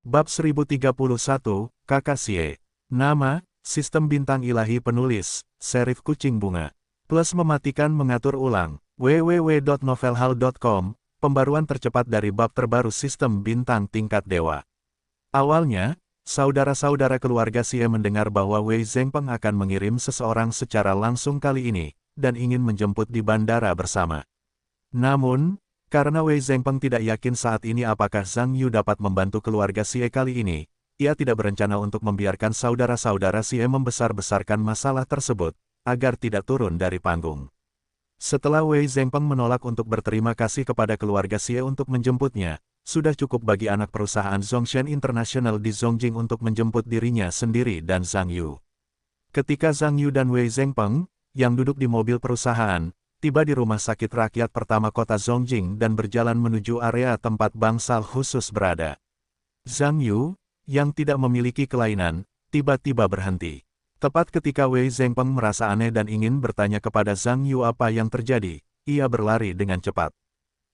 Bab 1031, Kakak Xie. Nama, Sistem Bintang Ilahi Penulis, Serif Kucing Bunga. Plus mematikan mengatur ulang, www.novelhal.com, pembaruan tercepat dari bab terbaru Sistem Bintang Tingkat Dewa. Awalnya, saudara-saudara keluarga Xie mendengar bahwa Wei Zhengpeng akan mengirim seseorang secara langsung kali ini, dan ingin menjemput di bandara bersama. Namun, karena Wei Zhengpeng tidak yakin saat ini apakah Zhang Yu dapat membantu keluarga Xie kali ini, ia tidak berencana untuk membiarkan saudara-saudara Xie membesar-besarkan masalah tersebut, agar tidak turun dari panggung. Setelah Wei Zhengpeng menolak untuk berterima kasih kepada keluarga Xie untuk menjemputnya, sudah cukup bagi anak perusahaan Zhongshan International di Zongjing untuk menjemput dirinya sendiri dan Zhang Yu. Ketika Zhang Yu dan Wei Zhengpeng, yang duduk di mobil perusahaan, tiba di rumah sakit rakyat pertama kota Zongjing dan berjalan menuju area tempat bangsal khusus berada. Zhang Yu, yang tidak memiliki kelainan, tiba-tiba berhenti. Tepat ketika Wei Zhengpeng merasa aneh dan ingin bertanya kepada Zhang Yu apa yang terjadi, ia berlari dengan cepat.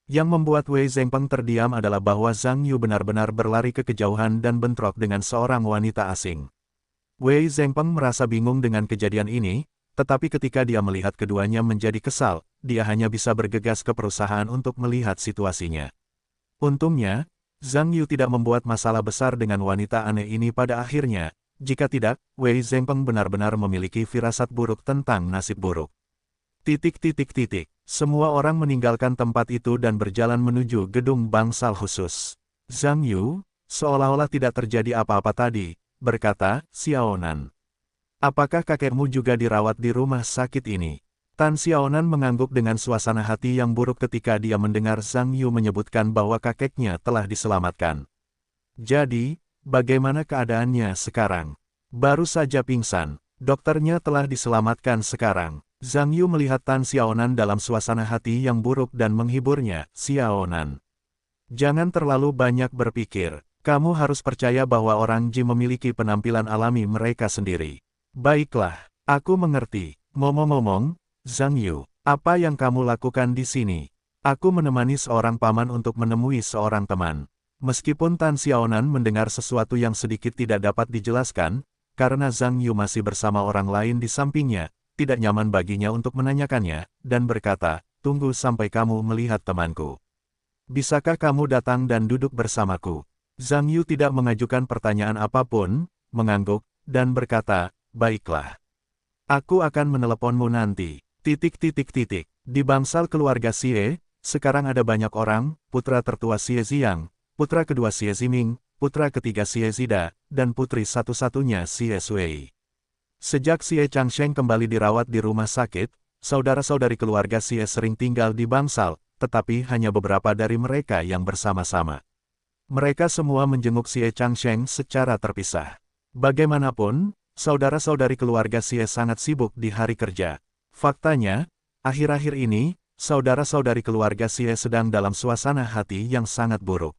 Yang membuat Wei Zhengpeng terdiam adalah bahwa Zhang Yu benar-benar berlari ke kejauhan dan bentrok dengan seorang wanita asing. Wei Zhengpeng merasa bingung dengan kejadian ini, tetapi ketika dia melihat keduanya menjadi kesal, dia hanya bisa bergegas ke perusahaan untuk melihat situasinya. Untungnya, Zhang Yu tidak membuat masalah besar dengan wanita aneh ini pada akhirnya, jika tidak, Wei Zhengpeng benar-benar memiliki firasat buruk tentang nasib buruk. Semua orang meninggalkan tempat itu dan berjalan menuju gedung bangsal khusus. Zhang Yu, seolah-olah tidak terjadi apa-apa tadi, berkata, "Xiaonan, apakah kakekmu juga dirawat di rumah sakit ini?" Tan Xiaonan mengangguk dengan suasana hati yang buruk ketika dia mendengar Zhang Yu menyebutkan bahwa kakeknya telah diselamatkan. "Jadi, bagaimana keadaannya sekarang?" "Baru saja pingsan, dokternya telah diselamatkan sekarang." Zhang Yu melihat Tan Xiaonan dalam suasana hati yang buruk dan menghiburnya. "Xiaonan, jangan terlalu banyak berpikir. Kamu harus percaya bahwa orang Ji memiliki penampilan alami mereka sendiri." "Baiklah, aku mengerti." "Ngomong-ngomong, Zhang Yu, apa yang kamu lakukan di sini?" "Aku menemani seorang paman untuk menemui seorang teman." Meskipun Tan Xiaonan mendengar sesuatu yang sedikit tidak dapat dijelaskan, karena Zhang Yu masih bersama orang lain di sampingnya, tidak nyaman baginya untuk menanyakannya, dan berkata, "Tunggu sampai kamu melihat temanku. Bisakah kamu datang dan duduk bersamaku?" Zhang Yu tidak mengajukan pertanyaan apapun, mengangguk, dan berkata, "Baiklah. Aku akan meneleponmu nanti." Di bangsal keluarga Xie, sekarang ada banyak orang, putra tertua Xie Ziyang, putra kedua Xie Ziming, putra ketiga Xie Zida, dan putri satu-satunya Xie Sui. Sejak Xie Changsheng kembali dirawat di rumah sakit, saudara-saudari keluarga Xie sering tinggal di bangsal, tetapi hanya beberapa dari mereka yang bersama-sama. Mereka semua menjenguk Xie Changsheng secara terpisah. Bagaimanapun, saudara-saudari keluarga Xie sangat sibuk di hari kerja. Faktanya, akhir-akhir ini, saudara-saudari keluarga Xie sedang dalam suasana hati yang sangat buruk.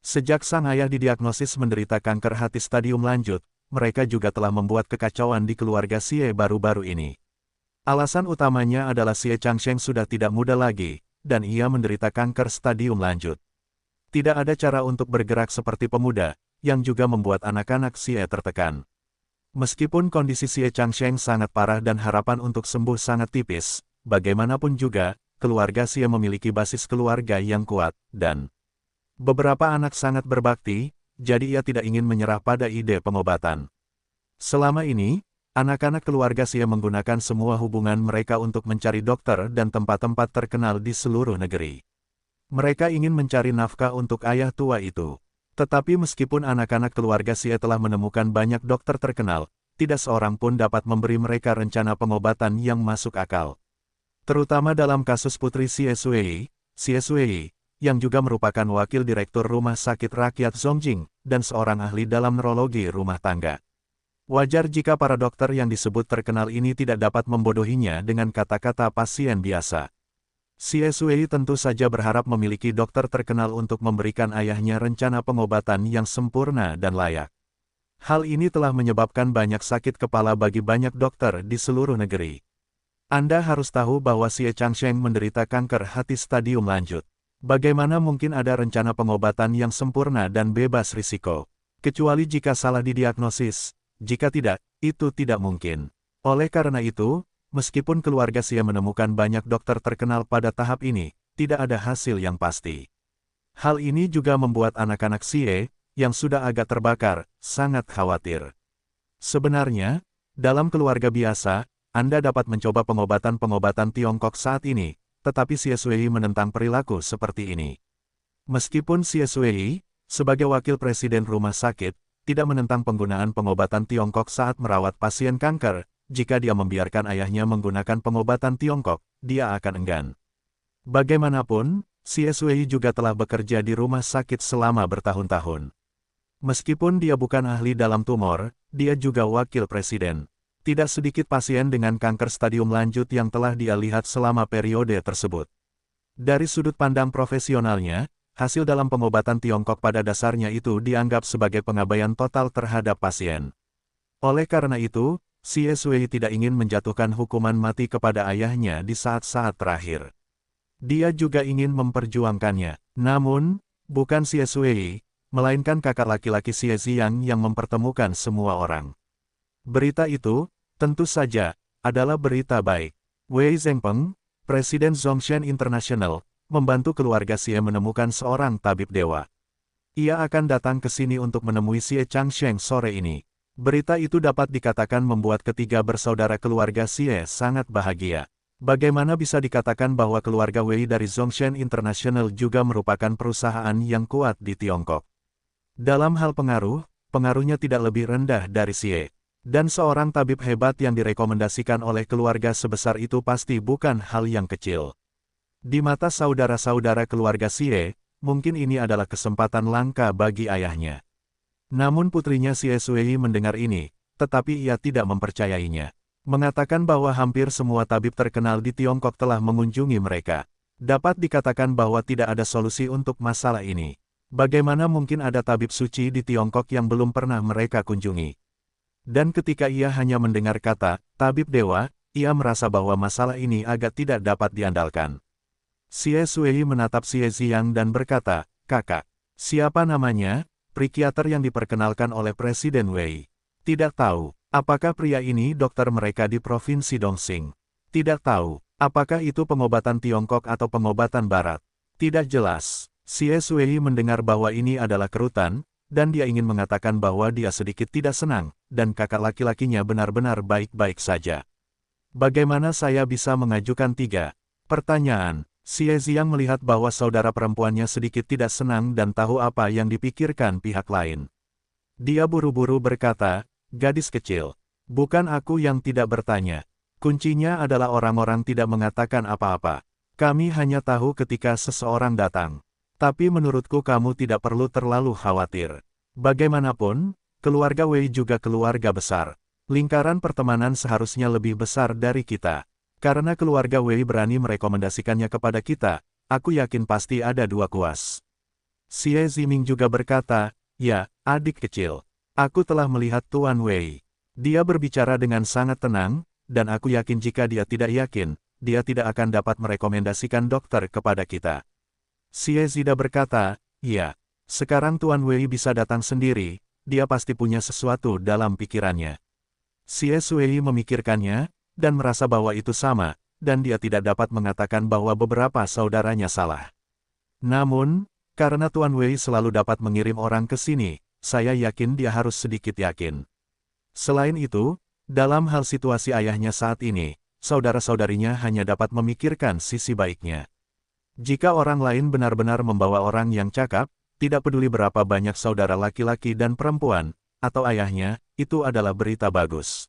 Sejak sang ayah didiagnosis menderita kanker hati stadium lanjut, mereka juga telah membuat kekacauan di keluarga Xie baru-baru ini. Alasan utamanya adalah Xie Changsheng sudah tidak muda lagi, dan ia menderita kanker stadium lanjut. Tidak ada cara untuk bergerak seperti pemuda, yang juga membuat anak-anak Xie tertekan. Meskipun kondisi Xie Changsheng sangat parah dan harapan untuk sembuh sangat tipis, bagaimanapun juga, keluarga Xie memiliki basis keluarga yang kuat, dan beberapa anak sangat berbakti, jadi ia tidak ingin menyerah pada ide pengobatan. Selama ini, anak-anak keluarga Xie menggunakan semua hubungan mereka untuk mencari dokter dan tempat-tempat terkenal di seluruh negeri. Mereka ingin mencari nafkah untuk ayah tua itu. Tetapi meskipun anak-anak keluarga Xie telah menemukan banyak dokter terkenal, tidak seorang pun dapat memberi mereka rencana pengobatan yang masuk akal. Terutama dalam kasus putri Xie Sui, yang juga merupakan wakil direktur rumah sakit rakyat Zongjing, dan seorang ahli dalam neurologi rumah tangga. Wajar jika para dokter yang disebut terkenal ini tidak dapat membodohinya dengan kata-kata pasien biasa. Xie Sui tentu saja berharap memiliki dokter terkenal untuk memberikan ayahnya rencana pengobatan yang sempurna dan layak. Hal ini telah menyebabkan banyak sakit kepala bagi banyak dokter di seluruh negeri. Anda harus tahu bahwa Xie Changsheng menderita kanker hati stadium lanjut. Bagaimana mungkin ada rencana pengobatan yang sempurna dan bebas risiko? Kecuali jika salah didiagnosis, jika tidak, itu tidak mungkin. Oleh karena itu, meskipun keluarga Xie menemukan banyak dokter terkenal pada tahap ini, tidak ada hasil yang pasti. Hal ini juga membuat anak-anak Xie, yang sudah agak terbakar, sangat khawatir. Sebenarnya, dalam keluarga biasa, Anda dapat mencoba pengobatan-pengobatan Tiongkok saat ini, tetapi Xie Sui menentang perilaku seperti ini. Meskipun Xie Sui, sebagai wakil presiden rumah sakit, tidak menentang penggunaan pengobatan Tiongkok saat merawat pasien kanker, jika dia membiarkan ayahnya menggunakan pengobatan Tiongkok, dia akan enggan. Bagaimanapun, Xie Sui juga telah bekerja di rumah sakit selama bertahun-tahun. Meskipun dia bukan ahli dalam tumor, dia juga wakil presiden. Tidak sedikit pasien dengan kanker stadium lanjut yang telah dia lihat selama periode tersebut. Dari sudut pandang profesionalnya, hasil dalam pengobatan Tiongkok pada dasarnya itu dianggap sebagai pengabaian total terhadap pasien. Oleh karena itu, Xie Sui tidak ingin menjatuhkan hukuman mati kepada ayahnya di saat-saat terakhir. Dia juga ingin memperjuangkannya. Namun, bukan Xie Sui, melainkan kakak laki-laki Xie Ziyang yang mempertemukan semua orang. Berita itu, tentu saja, adalah berita baik. Wei Zhengpeng, Presiden Zhongshan International, membantu keluarga Xie menemukan seorang tabib dewa. Ia akan datang ke sini untuk menemui Xie Changsheng sore ini. Berita itu dapat dikatakan membuat ketiga bersaudara keluarga Xie sangat bahagia. Bagaimana bisa dikatakan bahwa keluarga Wei dari Zhongshan International juga merupakan perusahaan yang kuat di Tiongkok? Dalam hal pengaruh, pengaruhnya tidak lebih rendah dari Xie. Dan seorang tabib hebat yang direkomendasikan oleh keluarga sebesar itu pasti bukan hal yang kecil. Di mata saudara-saudara keluarga Xie, mungkin ini adalah kesempatan langka bagi ayahnya. Namun putrinya Xie Sui mendengar ini, tetapi ia tidak mempercayainya. Mengatakan bahwa hampir semua tabib terkenal di Tiongkok telah mengunjungi mereka. Dapat dikatakan bahwa tidak ada solusi untuk masalah ini. Bagaimana mungkin ada tabib suci di Tiongkok yang belum pernah mereka kunjungi? Dan ketika ia hanya mendengar kata, tabib dewa, ia merasa bahwa masalah ini agak tidak dapat diandalkan. Xie Sui menatap Xie Ziyang dan berkata, "Kakak, siapa namanya, psikiater yang diperkenalkan oleh Presiden Wei?" "Tidak tahu." "Apakah pria ini dokter mereka di Provinsi Dongxing?" "Tidak tahu." "Apakah itu pengobatan Tiongkok atau pengobatan Barat?" "Tidak jelas." Xie Sui mendengar bahwa ini adalah kerutan, dan dia ingin mengatakan bahwa dia sedikit tidak senang, dan kakak laki-lakinya benar-benar baik-baik saja. "Bagaimana saya bisa mengajukan 3 pertanyaan?" Xie Ziyang melihat bahwa saudara perempuannya sedikit tidak senang dan tahu apa yang dipikirkan pihak lain. Dia buru-buru berkata, "Gadis kecil, bukan aku yang tidak bertanya. Kuncinya adalah orang-orang tidak mengatakan apa-apa. Kami hanya tahu ketika seseorang datang. Tapi menurutku kamu tidak perlu terlalu khawatir. Bagaimanapun, keluarga Wei juga keluarga besar. Lingkaran pertemanan seharusnya lebih besar dari kita. Karena keluarga Wei berani merekomendasikannya kepada kita, aku yakin pasti ada 2 kuas." Xie Ziming juga berkata, "Ya, adik kecil. Aku telah melihat Tuan Wei. Dia berbicara dengan sangat tenang, dan aku yakin jika dia tidak yakin, dia tidak akan dapat merekomendasikan dokter kepada kita." Xie Zida berkata, "Ya, sekarang Tuan Wei bisa datang sendiri, dia pasti punya sesuatu dalam pikirannya." Xie Sui memikirkannya, dan merasa bahwa itu sama, dan dia tidak dapat mengatakan bahwa beberapa saudaranya salah. Namun, karena Tuan Wei selalu dapat mengirim orang ke sini, saya yakin dia harus sedikit yakin. Selain itu, dalam hal situasi ayahnya saat ini, saudara-saudarinya hanya dapat memikirkan sisi baiknya. Jika orang lain benar-benar membawa orang yang cakap, tidak peduli berapa banyak saudara laki-laki dan perempuan, atau ayahnya, itu adalah berita bagus.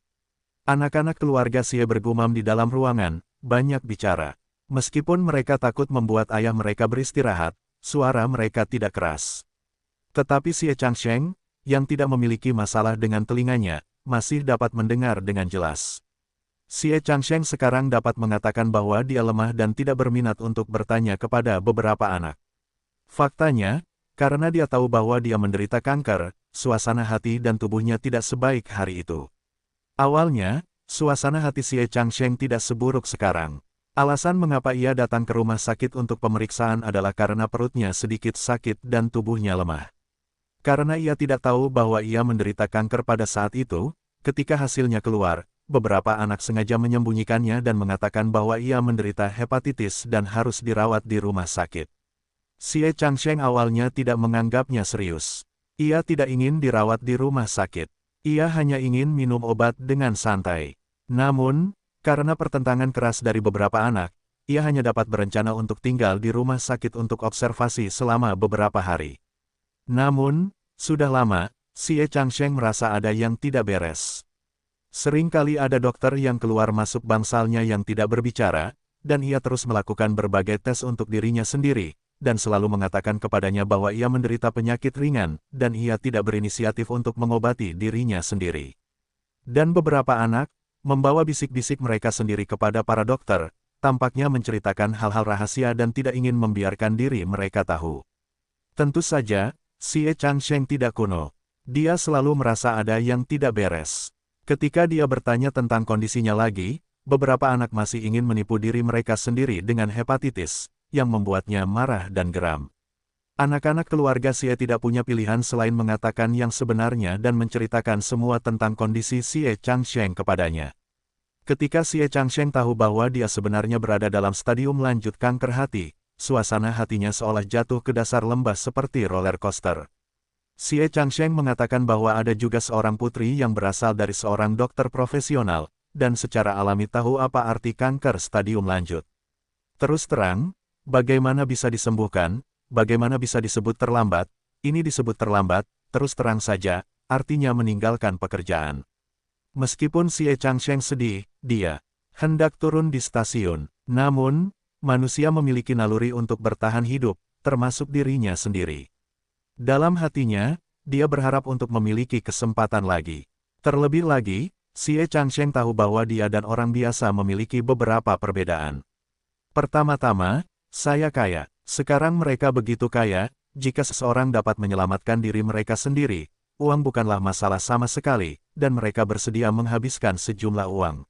Anak-anak keluarga Xie bergumam di dalam ruangan, banyak bicara. Meskipun mereka takut membuat ayah mereka beristirahat, suara mereka tidak keras. Tetapi Xie Changsheng, yang tidak memiliki masalah dengan telinganya, masih dapat mendengar dengan jelas. Xie Changsheng sekarang dapat mengatakan bahwa dia lemah dan tidak berminat untuk bertanya kepada beberapa anak. Faktanya, karena dia tahu bahwa dia menderita kanker, suasana hati dan tubuhnya tidak sebaik hari itu. Awalnya, suasana hati Xie Changsheng tidak seburuk sekarang. Alasan mengapa ia datang ke rumah sakit untuk pemeriksaan adalah karena perutnya sedikit sakit dan tubuhnya lemah. Karena ia tidak tahu bahwa ia menderita kanker pada saat itu, ketika hasilnya keluar, beberapa anak sengaja menyembunyikannya dan mengatakan bahwa ia menderita hepatitis dan harus dirawat di rumah sakit. Xie Changsheng awalnya tidak menganggapnya serius. Ia tidak ingin dirawat di rumah sakit. Ia hanya ingin minum obat dengan santai. Namun, karena pertentangan keras dari beberapa anak, ia hanya dapat berencana untuk tinggal di rumah sakit untuk observasi selama beberapa hari. Namun, sudah lama, Xie Changsheng merasa ada yang tidak beres. Sering kali ada dokter yang keluar masuk bangsalnya yang tidak berbicara, dan ia terus melakukan berbagai tes untuk dirinya sendiri, dan selalu mengatakan kepadanya bahwa ia menderita penyakit ringan, dan ia tidak berinisiatif untuk mengobati dirinya sendiri. Dan beberapa anak, membawa bisik-bisik mereka sendiri kepada para dokter, tampaknya menceritakan hal-hal rahasia dan tidak ingin membiarkan diri mereka tahu. Tentu saja, Xie Changsheng tidak kuno. Dia selalu merasa ada yang tidak beres. Ketika dia bertanya tentang kondisinya lagi, beberapa anak masih ingin menipu diri mereka sendiri dengan hepatitis, yang membuatnya marah dan geram. Anak-anak keluarga Xie tidak punya pilihan selain mengatakan yang sebenarnya dan menceritakan semua tentang kondisi Xie Changsheng kepadanya. Ketika Xie Changsheng tahu bahwa dia sebenarnya berada dalam stadium lanjut kanker hati, suasana hatinya seolah jatuh ke dasar lembah seperti roller coaster. Xie Changsheng mengatakan bahwa ada juga seorang putri yang berasal dari seorang dokter profesional, dan secara alami tahu apa arti kanker stadium lanjut. Terus terang, bagaimana bisa disembuhkan, bagaimana bisa disebut terlambat, ini disebut terlambat, terus terang saja, artinya meninggalkan pekerjaan. Meskipun Xie Changsheng sedih, dia hendak turun di stasiun. Namun, manusia memiliki naluri untuk bertahan hidup, termasuk dirinya sendiri. Dalam hatinya, dia berharap untuk memiliki kesempatan lagi. Terlebih lagi, Xie Changsheng tahu bahwa dia dan orang biasa memiliki beberapa perbedaan. Pertama-tama, saya kaya. Sekarang mereka begitu kaya, jika seseorang dapat menyelamatkan diri mereka sendiri, uang bukanlah masalah sama sekali, dan mereka bersedia menghabiskan sejumlah uang.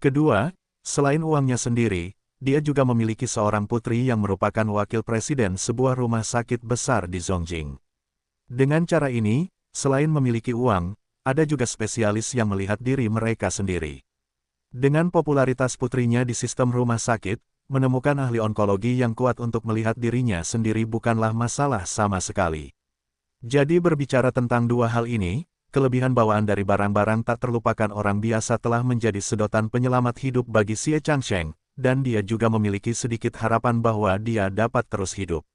Kedua, selain uangnya sendiri, dia juga memiliki seorang putri yang merupakan wakil presiden sebuah rumah sakit besar di Zongjing. Dengan cara ini, selain memiliki uang, ada juga spesialis yang melihat diri mereka sendiri. Dengan popularitas putrinya di sistem rumah sakit, menemukan ahli onkologi yang kuat untuk melihat dirinya sendiri bukanlah masalah sama sekali. Jadi berbicara tentang dua hal ini, kelebihan bawaan dari barang-barang tak terlupakan orang biasa telah menjadi sedotan penyelamat hidup bagi Xie Changsheng, dan dia juga memiliki sedikit harapan bahwa dia dapat terus hidup.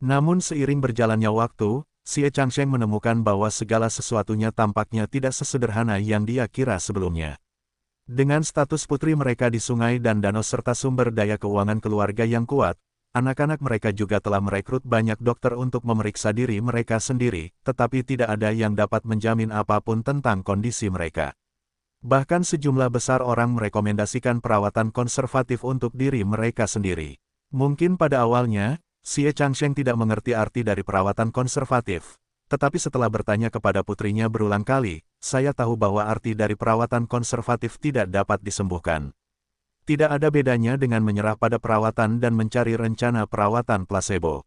Namun seiring berjalannya waktu, Xie Changsheng menemukan bahwa segala sesuatunya tampaknya tidak sesederhana yang dia kira sebelumnya. Dengan status putri mereka di sungai dan danau serta sumber daya keuangan keluarga yang kuat, anak-anak mereka juga telah merekrut banyak dokter untuk memeriksa diri mereka sendiri, tetapi tidak ada yang dapat menjamin apapun tentang kondisi mereka. Bahkan sejumlah besar orang merekomendasikan perawatan konservatif untuk diri mereka sendiri. Mungkin pada awalnya, Xie Changsheng tidak mengerti arti dari perawatan konservatif. Tetapi setelah bertanya kepada putrinya berulang kali, saya tahu bahwa arti dari perawatan konservatif tidak dapat disembuhkan. Tidak ada bedanya dengan menyerah pada perawatan dan mencari rencana perawatan placebo.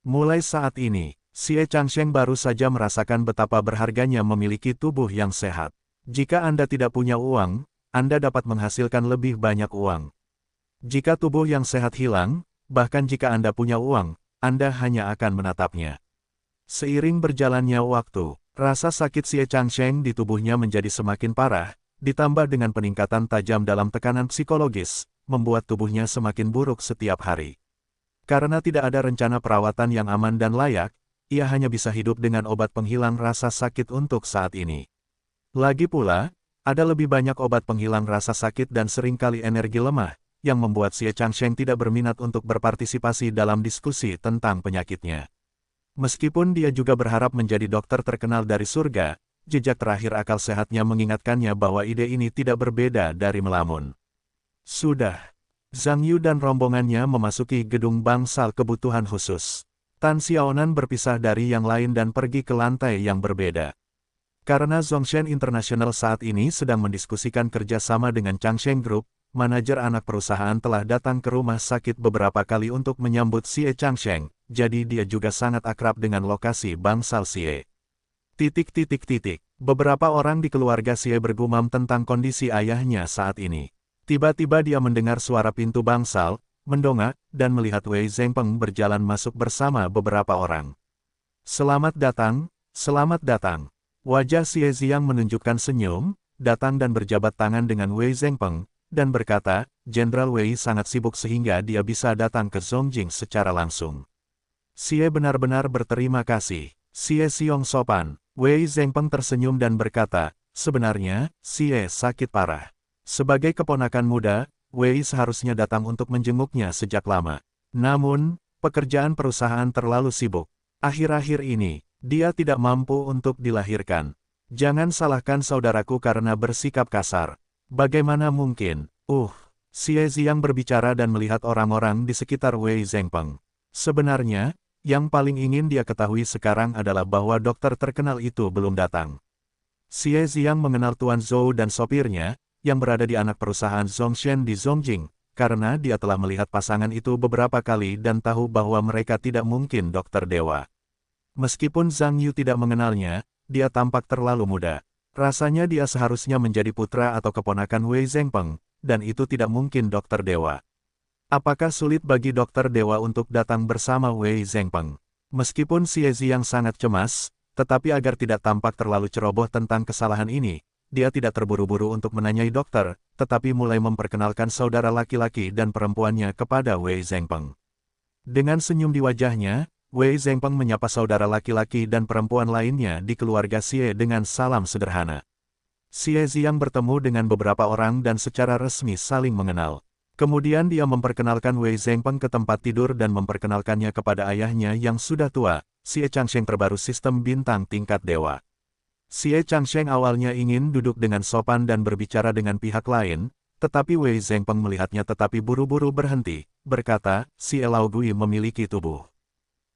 Mulai saat ini, Xie Changsheng baru saja merasakan betapa berharganya memiliki tubuh yang sehat. Jika Anda tidak punya uang, Anda dapat menghasilkan lebih banyak uang. Jika tubuh yang sehat hilang, bahkan jika Anda punya uang, Anda hanya akan menatapnya. Seiring berjalannya waktu, rasa sakit Xie Changsheng di tubuhnya menjadi semakin parah, ditambah dengan peningkatan tajam dalam tekanan psikologis, membuat tubuhnya semakin buruk setiap hari. Karena tidak ada rencana perawatan yang aman dan layak, ia hanya bisa hidup dengan obat penghilang rasa sakit untuk saat ini. Lagi pula, ada lebih banyak obat penghilang rasa sakit dan seringkali energi lemah, yang membuat Xie Changsheng tidak berminat untuk berpartisipasi dalam diskusi tentang penyakitnya. Meskipun dia juga berharap menjadi dokter terkenal dari surga, jejak terakhir akal sehatnya mengingatkannya bahwa ide ini tidak berbeda dari melamun. Sudah. Zhang Yu dan rombongannya memasuki gedung bangsal kebutuhan khusus. Tan Xiaonan berpisah dari yang lain dan pergi ke lantai yang berbeda. Karena Zongshen International saat ini sedang mendiskusikan kerjasama dengan Changsheng Group, manajer anak perusahaan telah datang ke rumah sakit beberapa kali untuk menyambut Xie Changsheng, jadi dia juga sangat akrab dengan lokasi bangsal Xie. Beberapa orang di keluarga Xie bergumam tentang kondisi ayahnya saat ini. Tiba-tiba dia mendengar suara pintu bangsal, mendongak, dan melihat Wei Zhengpeng berjalan masuk bersama beberapa orang. Selamat datang, selamat datang. Wajah Xie Ziyang menunjukkan senyum, datang dan berjabat tangan dengan Wei Zhengpeng, dan berkata, Jenderal Wei sangat sibuk sehingga dia bisa datang ke Zongjing secara langsung. Xie benar-benar berterima kasih. Xie Xiong sopan. Wei Zhengpeng tersenyum dan berkata, sebenarnya, Xie sakit parah. Sebagai keponakan muda, Wei seharusnya datang untuk menjenguknya sejak lama. Namun, pekerjaan perusahaan terlalu sibuk. Akhir-akhir ini, dia tidak mampu untuk dilahirkan. Jangan salahkan saudaraku karena bersikap kasar. Bagaimana mungkin? Xie Ziyang berbicara dan melihat orang-orang di sekitar Wei Zhengpeng. Sebenarnya, yang paling ingin dia ketahui sekarang adalah bahwa dokter terkenal itu belum datang. Xie Ziyang mengenal Tuan Zhou dan sopirnya, yang berada di anak perusahaan Zongshen di Zongjing, karena dia telah melihat pasangan itu beberapa kali dan tahu bahwa mereka tidak mungkin dokter dewa. Meskipun Zhang Yu tidak mengenalnya, dia tampak terlalu muda. Rasanya dia seharusnya menjadi putra atau keponakan Wei Zhengpeng, dan itu tidak mungkin dokter dewa. Apakah sulit bagi dokter dewa untuk datang bersama Wei Zhengpeng? Meskipun Xie Ziyang sangat cemas, tetapi agar tidak tampak terlalu ceroboh tentang kesalahan ini, dia tidak terburu-buru untuk menanyai dokter, tetapi mulai memperkenalkan saudara laki-laki dan perempuannya kepada Wei Zhengpeng. Dengan senyum di wajahnya, Wei Zhengpeng menyapa saudara laki-laki dan perempuan lainnya di keluarga Xie dengan salam sederhana. Xie Ziyang bertemu dengan beberapa orang dan secara resmi saling mengenal. Kemudian dia memperkenalkan Wei Zhengpeng ke tempat tidur dan memperkenalkannya kepada ayahnya yang sudah tua, Xie Changsheng terbaru sistem bintang tingkat dewa. Xie Changsheng awalnya ingin duduk dengan sopan dan berbicara dengan pihak lain, tetapi Wei Zhengpeng melihatnya tetapi buru-buru berhenti, berkata, Xie Lao Gui memiliki tubuh.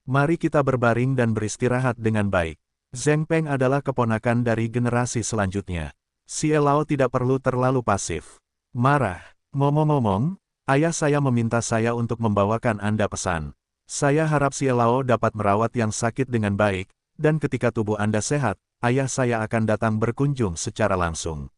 Mari kita berbaring dan beristirahat dengan baik. Zheng Peng adalah keponakan dari generasi selanjutnya. Xie Lao tidak perlu terlalu pasif. Marah. Ngomong-ngomong, ayah saya meminta saya untuk membawakan Anda pesan. Saya harap Xie Lao dapat merawat yang sakit dengan baik, dan ketika tubuh Anda sehat, ayah saya akan datang berkunjung secara langsung.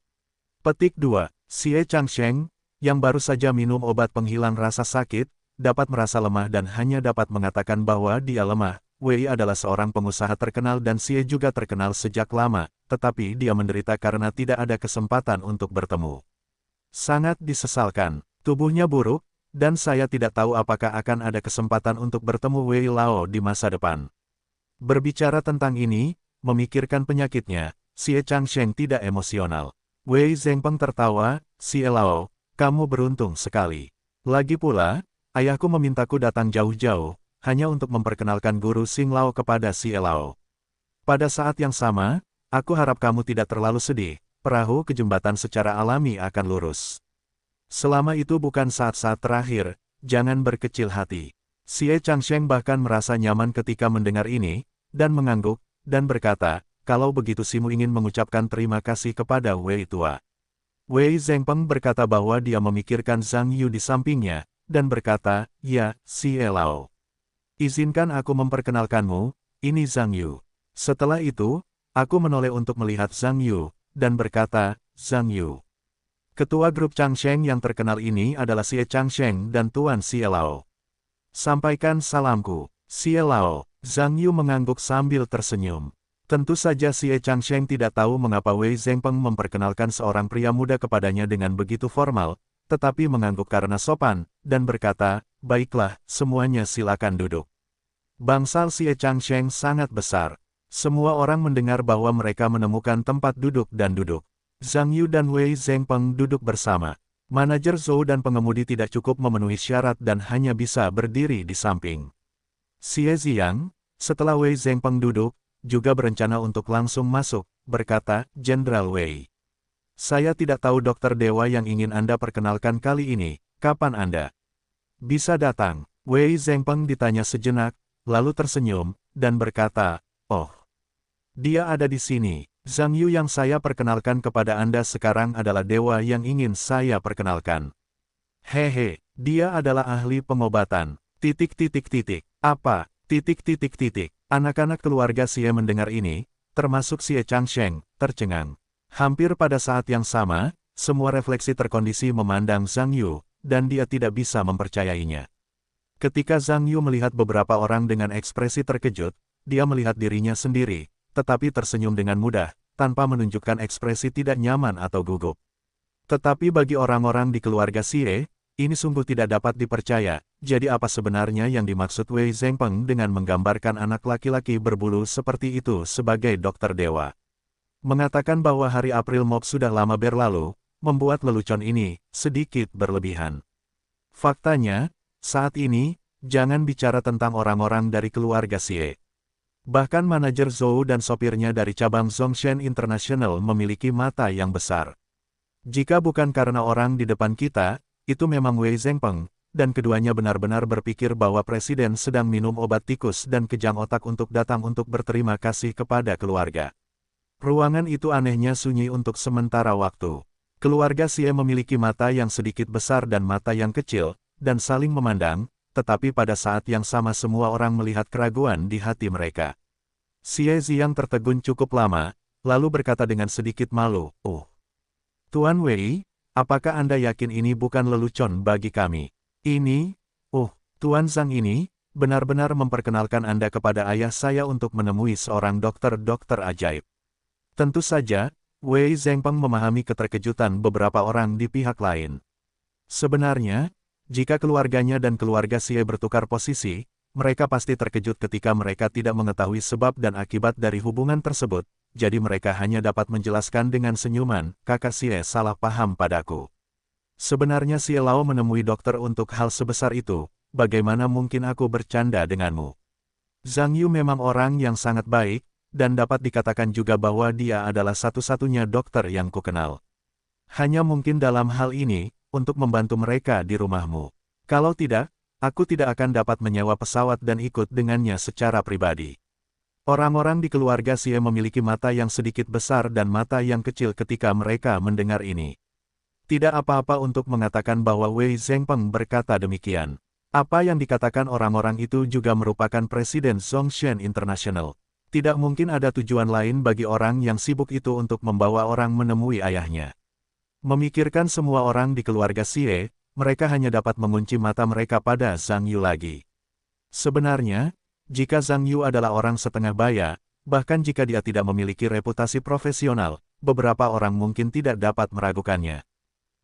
Petik 2. Xie Changsheng, yang baru saja minum obat penghilang rasa sakit, dapat merasa lemah dan hanya dapat mengatakan bahwa dia lemah. Wei adalah seorang pengusaha terkenal dan Xie juga terkenal sejak lama, tetapi dia menderita karena tidak ada kesempatan untuk bertemu. Sangat disesalkan, tubuhnya buruk, dan saya tidak tahu apakah akan ada kesempatan untuk bertemu Wei Lao di masa depan. Berbicara tentang ini, memikirkan penyakitnya, Xie Changsheng tidak emosional. Wei Zhengpeng tertawa, Xie Lao, kamu beruntung sekali. Lagi pula, ayahku memintaku datang jauh-jauh, hanya untuk memperkenalkan guru Xing Lao kepada Xie Lao. Pada saat yang sama, aku harap kamu tidak terlalu sedih, perahu ke jembatan secara alami akan lurus. Selama itu bukan saat-saat terakhir, jangan berkecil hati. Xie Changsheng bahkan merasa nyaman ketika mendengar ini, dan mengangguk, dan berkata, kalau begitu Simu ingin mengucapkan terima kasih kepada Wei tua. Wei Zhengpeng berkata bahwa dia memikirkan Zhang Yu di sampingnya, dan berkata, ya, Xie Lao. Izinkan aku memperkenalkanmu, ini Zhang Yu. Setelah itu, aku menoleh untuk melihat Zhang Yu, dan berkata, Zhang Yu. Ketua grup Changsheng yang terkenal ini adalah Xie Changsheng dan Tuan Xie Lao. Sampaikan salamku, Xie Lao. Zhang Yu mengangguk sambil tersenyum. Tentu saja Xie Changsheng tidak tahu mengapa Wei Zhengpeng memperkenalkan seorang pria muda kepadanya dengan begitu formal, tetapi mengangguk karena sopan, dan berkata, baiklah, semuanya silakan duduk. Bangsal Xie Changsheng sangat besar. Semua orang mendengar bahwa mereka menemukan tempat duduk dan duduk. Zhang Yu dan Wei Zhengpeng duduk bersama. Manajer Zhou dan pengemudi tidak cukup memenuhi syarat dan hanya bisa berdiri di samping. Xie Ziyang, setelah Wei Zhengpeng duduk, juga berencana untuk langsung masuk, berkata, Jenderal Wei. Saya tidak tahu dokter dewa yang ingin Anda perkenalkan kali ini, kapan Anda bisa datang? Wei Zhengpeng ditanya sejenak, lalu tersenyum, dan berkata, oh, dia ada di sini. Zhang Yu yang saya perkenalkan kepada Anda sekarang adalah dewa yang ingin saya perkenalkan. Hehe, dia adalah ahli pengobatan. Titik titik titik. Apa? Titik titik titik. Anak-anak keluarga Xie mendengar ini, termasuk Xie Changsheng, tercengang. Hampir pada saat yang sama, semua refleksi terkondisi memandang Zhang Yu, dan dia tidak bisa mempercayainya. Ketika Zhang Yu melihat beberapa orang dengan ekspresi terkejut, dia melihat dirinya sendiri, tetapi tersenyum dengan mudah, tanpa menunjukkan ekspresi tidak nyaman atau gugup. Tetapi bagi orang-orang di keluarga Xie, ini sungguh tidak dapat dipercaya. Jadi apa sebenarnya yang dimaksud Wei Zhengpeng dengan menggambarkan anak laki-laki berbulu seperti itu sebagai dokter dewa? Mengatakan bahwa hari April Mop sudah lama berlalu, membuat lelucon ini sedikit berlebihan. Faktanya, saat ini, jangan bicara tentang orang-orang dari keluarga Xie. Bahkan manajer Zhou dan sopirnya dari cabang Zhongshan International memiliki mata yang besar. Jika bukan karena orang di depan kita, itu memang Wei Zhengpeng, dan keduanya benar-benar berpikir bahwa presiden sedang minum obat tikus dan kejang otak untuk datang untuk berterima kasih kepada keluarga. Ruangan itu anehnya sunyi untuk sementara waktu. Keluarga Xie memiliki mata yang sedikit besar dan mata yang kecil, dan saling memandang, tetapi pada saat yang sama semua orang melihat keraguan di hati mereka. Xie Ziyang tertegun cukup lama, lalu berkata dengan sedikit malu, Tuan Wei, apakah Anda yakin ini bukan lelucon bagi kami? Ini, Tuan Zhang ini, benar-benar memperkenalkan Anda kepada ayah saya untuk menemui seorang dokter ajaib. Tentu saja, Wei Zhengpeng memahami keterkejutan beberapa orang di pihak lain. Sebenarnya, jika keluarganya dan keluarga Xie bertukar posisi, mereka pasti terkejut ketika mereka tidak mengetahui sebab dan akibat dari hubungan tersebut. Jadi mereka hanya dapat menjelaskan dengan senyuman, kakak Xie salah paham padaku. Sebenarnya Xie Lao menemui dokter untuk hal sebesar itu, bagaimana mungkin aku bercanda denganmu? Zhang Yu memang orang yang sangat baik, dan dapat dikatakan juga bahwa dia adalah satu-satunya dokter yang kukenal. Hanya mungkin dalam hal ini, untuk membantu mereka di rumahmu. Kalau tidak, aku tidak akan dapat menyewa pesawat dan ikut dengannya secara pribadi. Orang-orang di keluarga Xie memiliki mata yang sedikit besar dan mata yang kecil ketika mereka mendengar ini. Tidak apa-apa untuk mengatakan bahwa Wei Zhengpeng berkata demikian. Apa yang dikatakan orang-orang itu juga merupakan Presiden Zhongshan International. Tidak mungkin ada tujuan lain bagi orang yang sibuk itu untuk membawa orang menemui ayahnya. Memikirkan semua orang di keluarga Xie, mereka hanya dapat mengunci mata mereka pada Zhang Yu lagi. Sebenarnya, jika Zhang Yu adalah orang setengah baya, bahkan jika dia tidak memiliki reputasi profesional, beberapa orang mungkin tidak dapat meragukannya.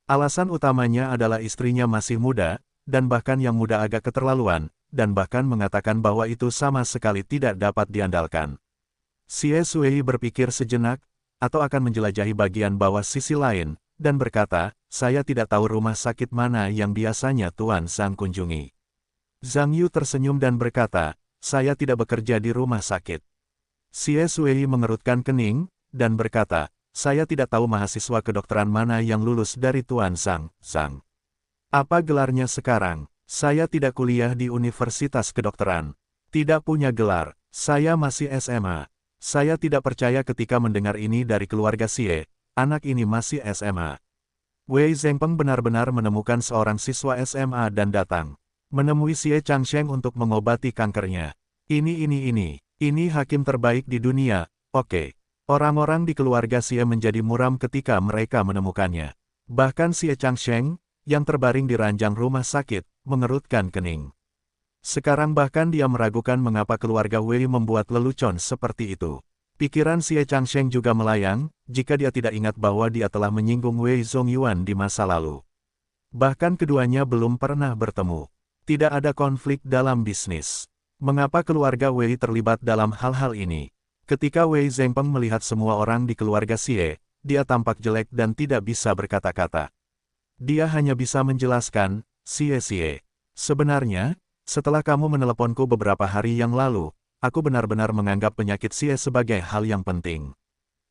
Alasan utamanya adalah istrinya masih muda, dan bahkan yang muda agak keterlaluan, dan bahkan mengatakan bahwa itu sama sekali tidak dapat diandalkan. Xie Sui berpikir sejenak, atau akan menjelajahi bagian bawah sisi lain, dan berkata, saya tidak tahu rumah sakit mana yang biasanya Tuan Zhang kunjungi. Zhang Yu tersenyum dan berkata, saya tidak bekerja di rumah sakit. Xie Sui mengerutkan kening, dan berkata, saya tidak tahu mahasiswa kedokteran mana yang lulus dari Tuan Zhang. Apa gelarnya sekarang? Saya tidak kuliah di Universitas Kedokteran. Tidak punya gelar, saya masih SMA. Saya tidak percaya ketika mendengar ini dari keluarga Xie, anak ini masih SMA. Wei Zhengpeng benar-benar menemukan seorang siswa SMA dan datang menemui Xie Changsheng untuk mengobati kankernya. Ini hakim terbaik di dunia, oke. Orang-orang di keluarga Xie menjadi muram ketika mereka menemukannya. Bahkan Xie Changsheng, yang terbaring di ranjang rumah sakit, mengerutkan kening. Sekarang bahkan dia meragukan mengapa keluarga Wei membuat lelucon seperti itu. Pikiran Xie Changsheng juga melayang, jika dia tidak ingat bahwa dia telah menyinggung Wei Zongyuan di masa lalu. Bahkan keduanya belum pernah bertemu. Tidak ada konflik dalam bisnis. Mengapa keluarga Wei terlibat dalam hal-hal ini? Ketika Wei Zhengpeng melihat semua orang di keluarga Xie, dia tampak jelek dan tidak bisa berkata-kata. Dia hanya bisa menjelaskan, Xie, sebenarnya, setelah kamu meneleponku beberapa hari yang lalu, aku benar-benar menganggap penyakit Xie sebagai hal yang penting.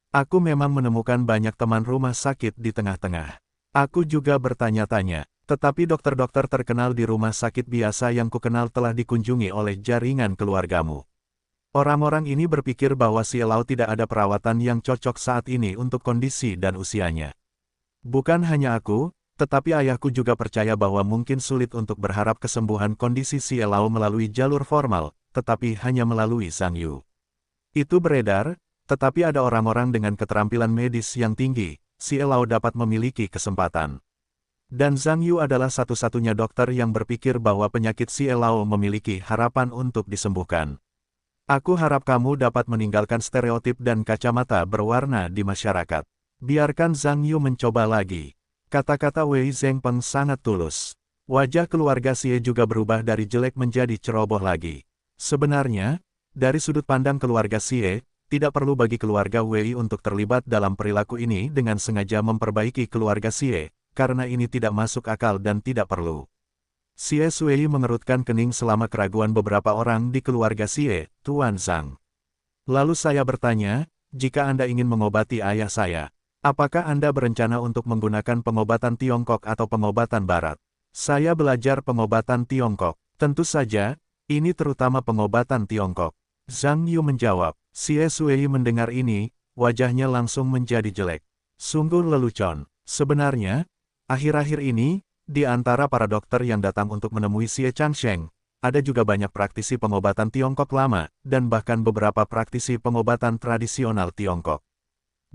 Aku memang menemukan banyak teman rumah sakit di tengah-tengah. Aku juga bertanya-tanya. Tetapi dokter-dokter terkenal di rumah sakit biasa yang kukenal telah dikunjungi oleh jaringan keluargamu. Orang-orang ini berpikir bahwa Xie Lao tidak ada perawatan yang cocok saat ini untuk kondisi dan usianya. Bukan hanya aku, Tetapi ayahku juga percaya bahwa mungkin sulit untuk berharap kesembuhan kondisi Xie Lao melalui jalur formal, tetapi hanya melalui Zhang Yu. Itu beredar, tetapi ada orang-orang dengan keterampilan medis yang tinggi, Xie Lao dapat memiliki kesempatan. Dan Zhang Yu adalah satu-satunya dokter yang berpikir bahwa penyakit Xie Lao memiliki harapan untuk disembuhkan. Aku harap kamu dapat meninggalkan stereotip dan kacamata berwarna di masyarakat. Biarkan Zhang Yu mencoba lagi. Kata-kata Wei Zhengpeng sangat tulus. Wajah keluarga Xie juga berubah dari jelek menjadi ceroboh lagi. Sebenarnya, dari sudut pandang keluarga Xie, tidak perlu bagi keluarga Wei untuk terlibat dalam perilaku ini dengan sengaja memperbaiki keluarga Xie, karena ini tidak masuk akal dan tidak perlu. Xie Sui mengerutkan kening selama keraguan beberapa orang di keluarga Xie, Tuan Zhang. Lalu saya bertanya, jika Anda ingin mengobati ayah saya, apakah Anda berencana untuk menggunakan pengobatan Tiongkok atau pengobatan Barat? Saya belajar pengobatan Tiongkok. Tentu saja, ini terutama pengobatan Tiongkok. Zhang Yu menjawab. Xie Sui mendengar ini, wajahnya langsung menjadi jelek. Sungguh lelucon. Sebenarnya, akhir-akhir ini, di antara para dokter yang datang untuk menemui Xie Changsheng, ada juga banyak praktisi pengobatan Tiongkok lama, dan bahkan beberapa praktisi pengobatan tradisional Tiongkok.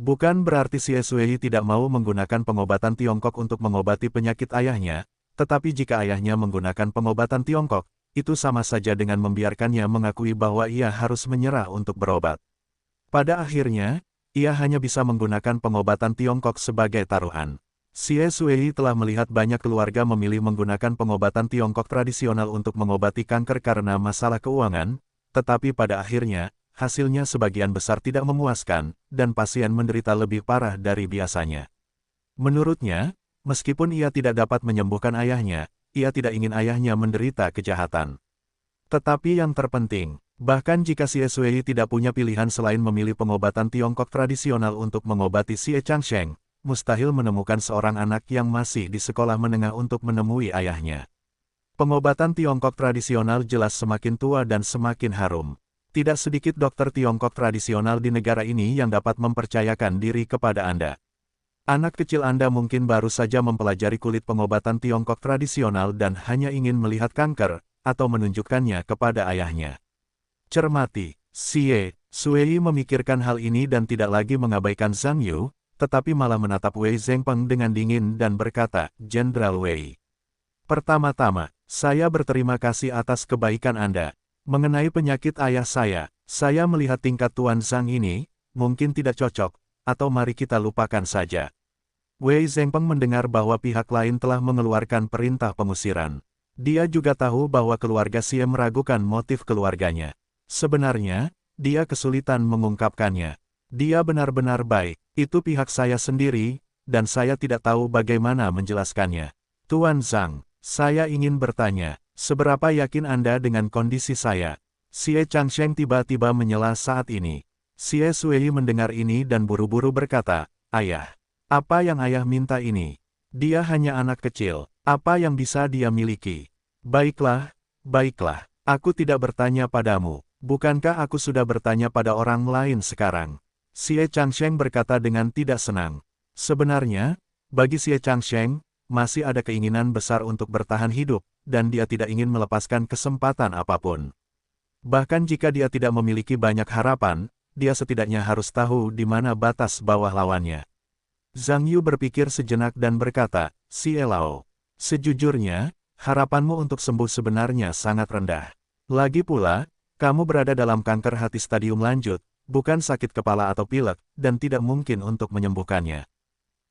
Bukan berarti Xie Sui tidak mau menggunakan pengobatan Tiongkok untuk mengobati penyakit ayahnya, tetapi jika ayahnya menggunakan pengobatan Tiongkok, itu sama saja dengan membiarkannya mengakui bahwa ia harus menyerah untuk berobat. Pada akhirnya, ia hanya bisa menggunakan pengobatan Tiongkok sebagai taruhan. Xie Sui telah melihat banyak keluarga memilih menggunakan pengobatan Tiongkok tradisional untuk mengobati kanker karena masalah keuangan, tetapi pada akhirnya, hasilnya sebagian besar tidak memuaskan, dan pasien menderita lebih parah dari biasanya. Menurutnya, meskipun ia tidak dapat menyembuhkan ayahnya, ia tidak ingin ayahnya menderita kejahatan. Tetapi yang terpenting, bahkan jika Xie Sui tidak punya pilihan selain memilih pengobatan Tiongkok tradisional untuk mengobati Xie Changsheng, mustahil menemukan seorang anak yang masih di sekolah menengah untuk menemui ayahnya. Pengobatan Tiongkok tradisional jelas semakin tua dan semakin harum. Tidak sedikit dokter Tiongkok tradisional di negara ini yang dapat mempercayakan diri kepada Anda. Anak kecil Anda mungkin baru saja mempelajari kulit pengobatan Tiongkok tradisional dan hanya ingin melihat kanker, atau menunjukkannya kepada ayahnya. Cermati, Xie Sui memikirkan hal ini dan tidak lagi mengabaikan Zhang Yu, tetapi malah menatap Wei Zhengpeng dengan dingin dan berkata, Jenderal Wei. Pertama-tama, saya berterima kasih atas kebaikan Anda. Mengenai penyakit ayah saya melihat tingkat Tuan Zhang ini, mungkin tidak cocok, atau mari kita lupakan saja. Wei Zhengpeng mendengar bahwa pihak lain telah mengeluarkan perintah pengusiran. Dia juga tahu bahwa keluarga Xie meragukan motif keluarganya. Sebenarnya, dia kesulitan mengungkapkannya. Dia benar-benar baik, itu pihak saya sendiri, dan saya tidak tahu bagaimana menjelaskannya. Tuan Zhang, saya ingin bertanya, seberapa yakin Anda dengan kondisi saya? Xie Changsheng tiba-tiba menyela saat ini. Xie Sui mendengar ini dan buru-buru berkata, Ayah, apa yang ayah minta ini? Dia hanya anak kecil, apa yang bisa dia miliki? Baiklah, aku tidak bertanya padamu, bukankah aku sudah bertanya pada orang lain sekarang? Xie Changsheng berkata dengan tidak senang. Sebenarnya, bagi Xie Changsheng, masih ada keinginan besar untuk bertahan hidup, dan dia tidak ingin melepaskan kesempatan apapun. Bahkan jika dia tidak memiliki banyak harapan, dia setidaknya harus tahu di mana batas bawah lawannya. Zhang Yu berpikir sejenak dan berkata, Xie Lao, sejujurnya, harapanmu untuk sembuh sebenarnya sangat rendah. Lagi pula, kamu berada dalam kanker hati stadium lanjut, bukan sakit kepala atau pilek, dan tidak mungkin untuk menyembuhkannya.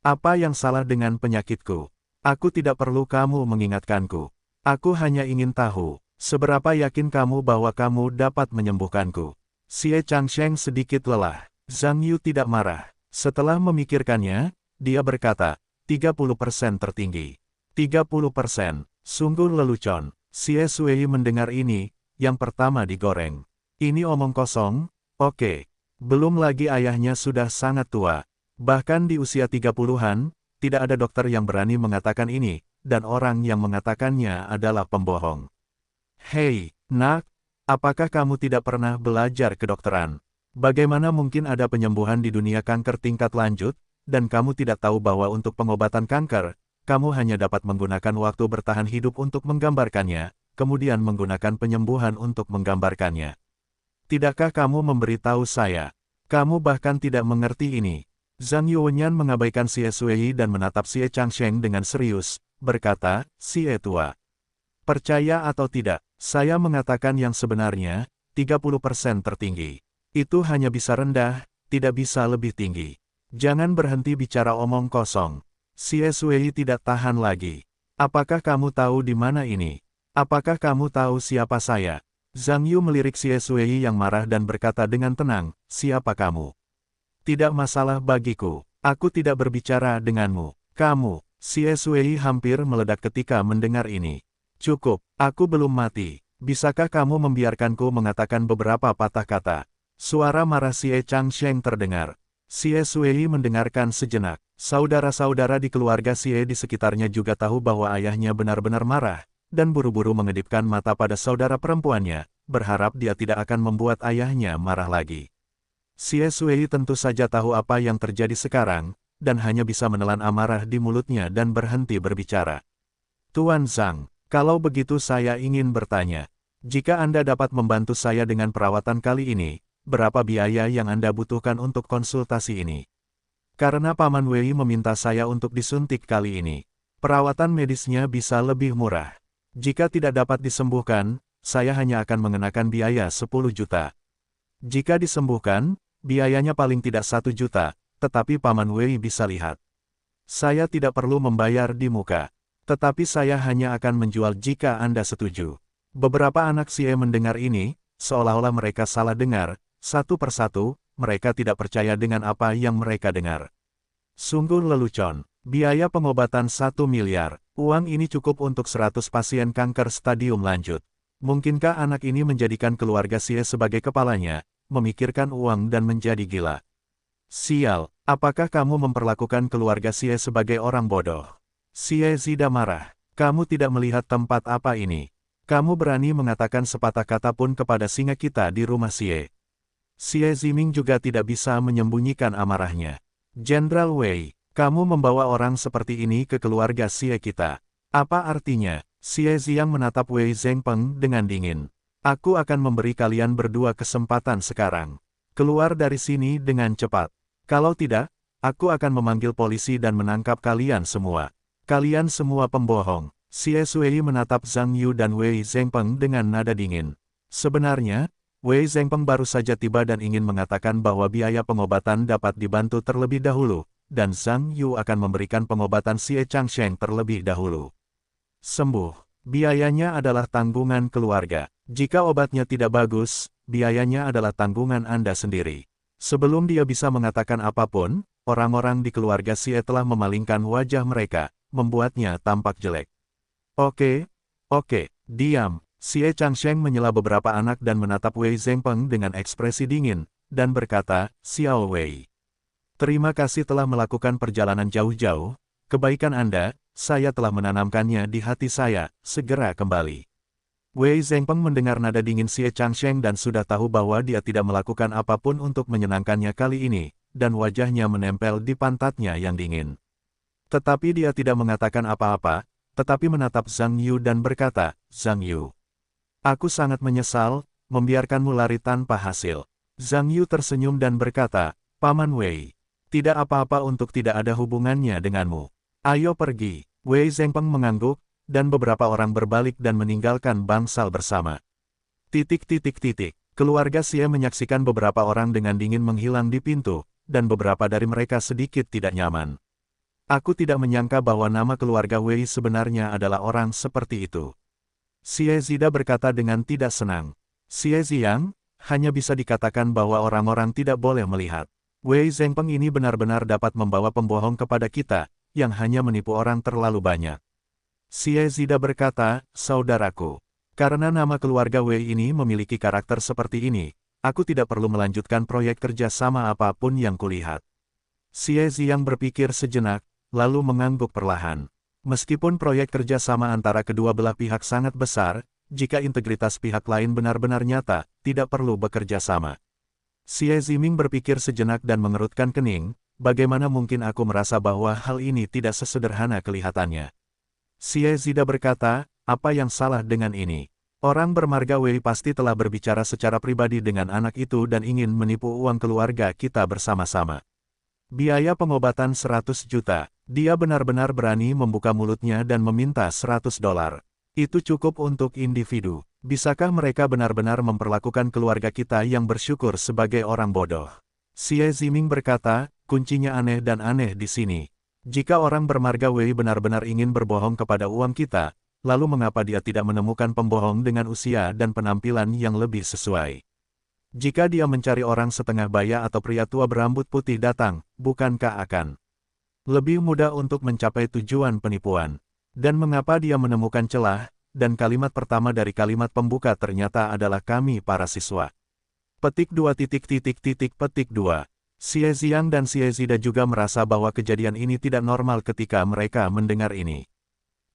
Apa yang salah dengan penyakitku? Aku tidak perlu kamu mengingatkanku. Aku hanya ingin tahu, seberapa yakin kamu bahwa kamu dapat menyembuhkanku. Xie Changsheng sedikit lelah. Zhang Yu tidak marah. Setelah memikirkannya, dia berkata, 30% tertinggi. 30%, sungguh lelucon. Xie Sui mendengar ini, yang pertama digoreng. Ini omong kosong, oke. Belum lagi ayahnya sudah sangat tua. Bahkan di usia 30-an, tidak ada dokter yang berani mengatakan ini, dan orang yang mengatakannya adalah pembohong. Hei, nak, apakah kamu tidak pernah belajar kedokteran? Bagaimana mungkin ada penyembuhan di dunia kanker tingkat lanjut, dan kamu tidak tahu bahwa untuk pengobatan kanker, kamu hanya dapat menggunakan waktu bertahan hidup untuk menggambarkannya, kemudian menggunakan penyembuhan untuk menggambarkannya. Tidakkah kamu memberitahu saya? Kamu bahkan tidak mengerti ini. Zhang Yuanyan mengabaikan Xie Sui dan menatap Xie Changsheng dengan serius, berkata, Xie tua. Percaya atau tidak, saya mengatakan yang sebenarnya, 30% tertinggi. Itu hanya bisa rendah, tidak bisa lebih tinggi. Jangan berhenti bicara omong kosong. Xie Sui tidak tahan lagi. Apakah kamu tahu di mana ini? Apakah kamu tahu siapa saya? Zhang Yu melirik Xie Sui yang marah dan berkata dengan tenang, siapa kamu? Tidak masalah bagiku. Aku tidak berbicara denganmu. Kamu. Xie Sui hampir meledak ketika mendengar ini. Cukup, aku belum mati. Bisakah kamu membiarkanku mengatakan beberapa patah kata? Suara marah Xie Changsheng terdengar. Xie Sui mendengarkan sejenak. Saudara-saudara di keluarga Xie di sekitarnya juga tahu bahwa ayahnya benar-benar marah, dan buru-buru mengedipkan mata pada saudara perempuannya, berharap dia tidak akan membuat ayahnya marah lagi. Xie Sui tentu saja tahu apa yang terjadi sekarang, dan hanya bisa menelan amarah di mulutnya dan berhenti berbicara. Tuan Zhang, kalau begitu saya ingin bertanya, jika Anda dapat membantu saya dengan perawatan kali ini, berapa biaya yang Anda butuhkan untuk konsultasi ini? Karena Paman Wei meminta saya untuk disuntik kali ini. Perawatan medisnya bisa lebih murah. Jika tidak dapat disembuhkan, saya hanya akan mengenakan biaya 10 juta. Jika disembuhkan, biayanya paling tidak 1 juta, tetapi Paman Wei bisa lihat. Saya tidak perlu membayar di muka, tetapi saya hanya akan menjual jika Anda setuju. Beberapa anak Xie mendengar ini, seolah-olah mereka salah dengar. Satu persatu, mereka tidak percaya dengan apa yang mereka dengar. Sungguh lelucon. Biaya pengobatan 1 miliar. Uang ini cukup untuk 100 pasien kanker stadium lanjut. Mungkinkah anak ini menjadikan keluarga Xie sebagai kepalanya, memikirkan uang dan menjadi gila? Sial, apakah kamu memperlakukan keluarga Xie sebagai orang bodoh? Xie Zida marah. Kamu tidak melihat tempat apa ini? Kamu berani mengatakan sepatah kata pun kepada singa kita di rumah Xie. Xie Ziming juga tidak bisa menyembunyikan amarahnya. Jenderal Wei, kamu membawa orang seperti ini ke keluarga Xie kita. Apa artinya? Xie Ziang menatap Wei Zhengpeng dengan dingin. Aku akan memberi kalian berdua kesempatan sekarang. Keluar dari sini dengan cepat. Kalau tidak, aku akan memanggil polisi dan menangkap kalian semua. Kalian semua pembohong. Xie Sui menatap Zhang Yu dan Wei Zhengpeng dengan nada dingin. Sebenarnya, Wei Zhengpeng baru saja tiba dan ingin mengatakan bahwa biaya pengobatan dapat dibantu terlebih dahulu, dan Zhang Yu akan memberikan pengobatan Xie Changsheng terlebih dahulu. Sembuh. Biayanya adalah tanggungan keluarga. Jika obatnya tidak bagus, biayanya adalah tanggungan Anda sendiri. Sebelum dia bisa mengatakan apapun, orang-orang di keluarga Xie telah memalingkan wajah mereka, membuatnya tampak jelek. Oke, diam. Xie Changsheng menyela beberapa anak dan menatap Wei Zhengpeng dengan ekspresi dingin, dan berkata, Xiao Wei. Terima kasih telah melakukan perjalanan jauh-jauh, kebaikan Anda, saya telah menanamkannya di hati saya, segera kembali. Wei Zhengpeng mendengar nada dingin Xie Changsheng dan sudah tahu bahwa dia tidak melakukan apapun untuk menyenangkannya kali ini, dan wajahnya menempel di pantatnya yang dingin. Tetapi dia tidak mengatakan apa-apa, tetapi menatap Zhang Yu dan berkata, Zhang Yu. Aku sangat menyesal, membiarkanmu lari tanpa hasil. Zhang Yu tersenyum dan berkata, Paman Wei. Tidak apa-apa untuk tidak ada hubungannya denganmu. Ayo pergi. Wei Zhengpeng mengangguk, dan beberapa orang berbalik dan meninggalkan bangsal bersama. Keluarga Xie menyaksikan beberapa orang dengan dingin menghilang di pintu, dan beberapa dari mereka sedikit tidak nyaman. Aku tidak menyangka bahwa nama keluarga Wei sebenarnya adalah orang seperti itu. Xie Zida berkata dengan tidak senang. Xie Ziyang, hanya bisa dikatakan bahwa orang-orang tidak boleh melihat. Wei Zhengpeng ini benar-benar dapat membawa pembohong kepada kita, yang hanya menipu orang terlalu banyak. Xie Zida berkata, saudaraku, karena nama keluarga Wei ini memiliki karakter seperti ini, aku tidak perlu melanjutkan proyek kerja sama apapun yang kulihat. Xie Ziyang berpikir sejenak, lalu mengangguk perlahan. Meskipun proyek kerja sama antara kedua belah pihak sangat besar, jika integritas pihak lain benar-benar nyata, tidak perlu bekerja sama. Xie Ziming berpikir sejenak dan mengerutkan kening, bagaimana mungkin aku merasa bahwa hal ini tidak sesederhana kelihatannya? Xie Zida berkata, apa yang salah dengan ini? Orang bermarga Wei pasti telah berbicara secara pribadi dengan anak itu dan ingin menipu uang keluarga kita bersama-sama. Biaya pengobatan 100 juta. Dia benar-benar berani membuka mulutnya dan meminta 100 dolar. Itu cukup untuk individu. Bisakah mereka benar-benar memperlakukan keluarga kita yang bersyukur sebagai orang bodoh? Xie Ziming berkata, kuncinya aneh dan aneh di sini. Jika orang bermarga Wei benar-benar ingin berbohong kepada uang kita, lalu mengapa dia tidak menemukan pembohong dengan usia dan penampilan yang lebih sesuai? Jika dia mencari orang setengah baya atau pria tua berambut putih datang, bukankah akan lebih mudah untuk mencapai tujuan penipuan? Dan mengapa dia menemukan celah, dan kalimat pertama dari kalimat pembuka ternyata adalah kami para siswa. Petik 2 petik 2. Xie Xiang dan Xie Zida juga merasa bahwa kejadian ini tidak normal ketika mereka mendengar ini.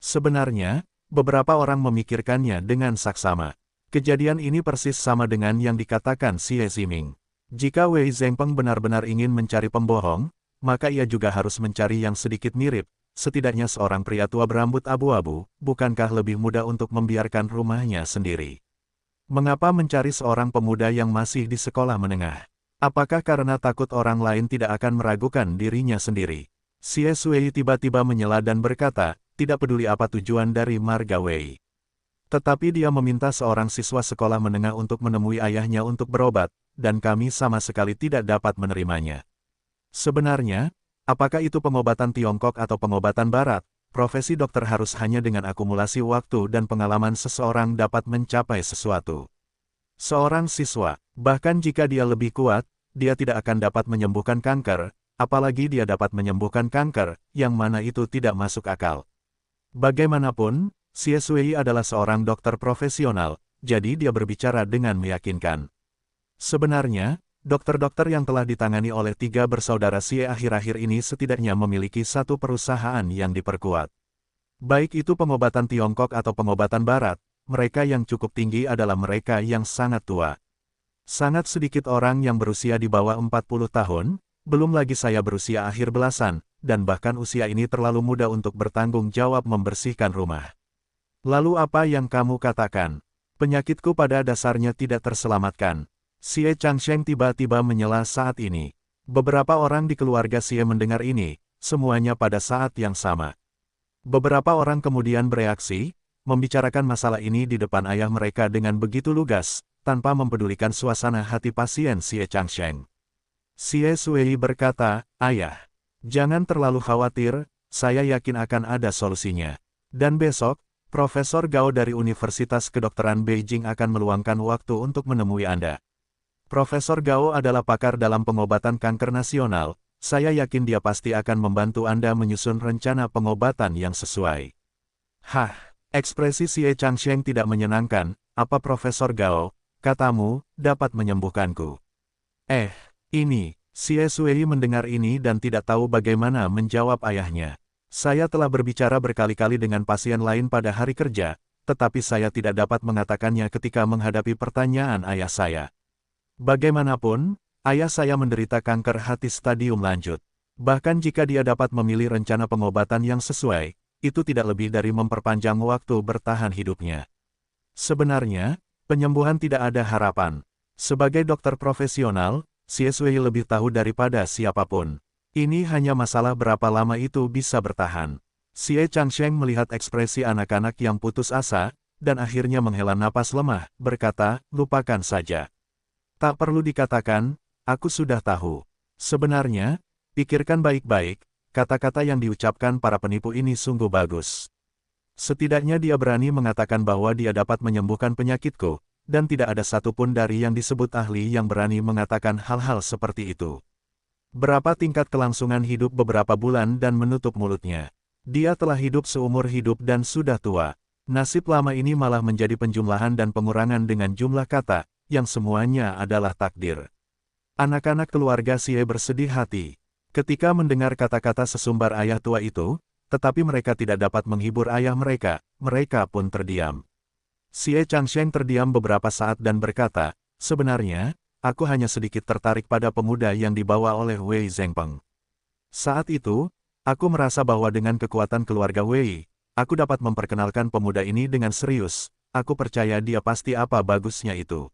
Sebenarnya, beberapa orang memikirkannya dengan saksama. Kejadian ini persis sama dengan yang dikatakan Xie Ziming. Jika Wei Zhengpeng benar-benar ingin mencari pembohong, maka ia juga harus mencari yang sedikit mirip, setidaknya seorang pria tua berambut abu-abu, bukankah lebih mudah untuk membiarkan rumahnya sendiri? Mengapa mencari seorang pemuda yang masih di sekolah menengah? Apakah karena takut orang lain tidak akan meragukan dirinya sendiri? Xie Sui tiba-tiba menyela dan berkata, tidak peduli apa tujuan dari marga Wei. Tetapi dia meminta seorang siswa sekolah menengah untuk menemui ayahnya untuk berobat, dan kami sama sekali tidak dapat menerimanya. Sebenarnya, apakah itu pengobatan Tiongkok atau pengobatan Barat? Profesi dokter harus hanya dengan akumulasi waktu dan pengalaman seseorang dapat mencapai sesuatu. Seorang siswa, bahkan jika dia lebih kuat, dia tidak akan dapat menyembuhkan kanker, apalagi dia dapat menyembuhkan kanker, yang mana itu tidak masuk akal. Bagaimanapun, Xie Sui adalah seorang dokter profesional, jadi dia berbicara dengan meyakinkan. Sebenarnya, dokter-dokter yang telah ditangani oleh 3 bersaudara Xie akhir-akhir ini setidaknya memiliki satu perusahaan yang diperkuat. Baik itu pengobatan Tiongkok atau pengobatan Barat, mereka yang cukup tinggi adalah mereka yang sangat tua. Sangat sedikit orang yang berusia di bawah 40 tahun, belum lagi saya berusia akhir belasan, dan bahkan usia ini terlalu muda untuk bertanggung jawab membersihkan rumah. Lalu apa yang kamu katakan? Penyakitku pada dasarnya tidak terselamatkan. Xie Changsheng tiba-tiba menyela saat ini. Beberapa orang di keluarga Xie mendengar ini, semuanya pada saat yang sama. Beberapa orang kemudian bereaksi, membicarakan masalah ini di depan ayah mereka dengan begitu lugas, tanpa mempedulikan suasana hati pasien Xie Changsheng. Xie Sui berkata, ayah, jangan terlalu khawatir, saya yakin akan ada solusinya. Dan besok, Profesor Gao dari Universitas Kedokteran Beijing akan meluangkan waktu untuk menemui Anda. Profesor Gao adalah pakar dalam pengobatan kanker nasional, saya yakin dia pasti akan membantu Anda menyusun rencana pengobatan yang sesuai. Hah, ekspresi Xie Changsheng tidak menyenangkan, apa Profesor Gao, katamu, dapat menyembuhkanku? Ini, Xie Sui mendengar ini dan tidak tahu bagaimana menjawab ayahnya. Saya telah berbicara berkali-kali dengan pasien lain pada hari kerja, tetapi saya tidak dapat mengatakannya ketika menghadapi pertanyaan ayah saya. Bagaimanapun, ayah saya menderita kanker hati stadium lanjut. Bahkan jika dia dapat memilih rencana pengobatan yang sesuai, itu tidak lebih dari memperpanjang waktu bertahan hidupnya. Sebenarnya, penyembuhan tidak ada harapan. Sebagai dokter profesional, Xie Sui lebih tahu daripada siapapun. Ini hanya masalah berapa lama itu bisa bertahan. Xie Changsheng melihat ekspresi anak-anak yang putus asa, dan akhirnya menghela napas lemah, berkata, lupakan saja. Tak perlu dikatakan, aku sudah tahu. Sebenarnya, pikirkan baik-baik, kata-kata yang diucapkan para penipu ini sungguh bagus. Setidaknya dia berani mengatakan bahwa dia dapat menyembuhkan penyakitku, dan tidak ada satupun dari yang disebut ahli yang berani mengatakan hal-hal seperti itu. Berapa tingkat kelangsungan hidup beberapa bulan dan menutup mulutnya. Dia telah hidup seumur hidup dan sudah tua. Nasib lama ini malah menjadi penjumlahan dan pengurangan dengan jumlah kata, yang semuanya adalah takdir. Anak-anak keluarga Xie bersedih hati ketika mendengar kata-kata sesumbar ayah tua itu, tetapi mereka tidak dapat menghibur ayah mereka, mereka pun terdiam. Xie Changsheng terdiam beberapa saat dan berkata, sebenarnya, aku hanya sedikit tertarik pada pemuda yang dibawa oleh Wei Zhengpeng. Saat itu, aku merasa bahwa dengan kekuatan keluarga Wei, aku dapat memperkenalkan pemuda ini dengan serius. Aku percaya dia pasti apa bagusnya itu.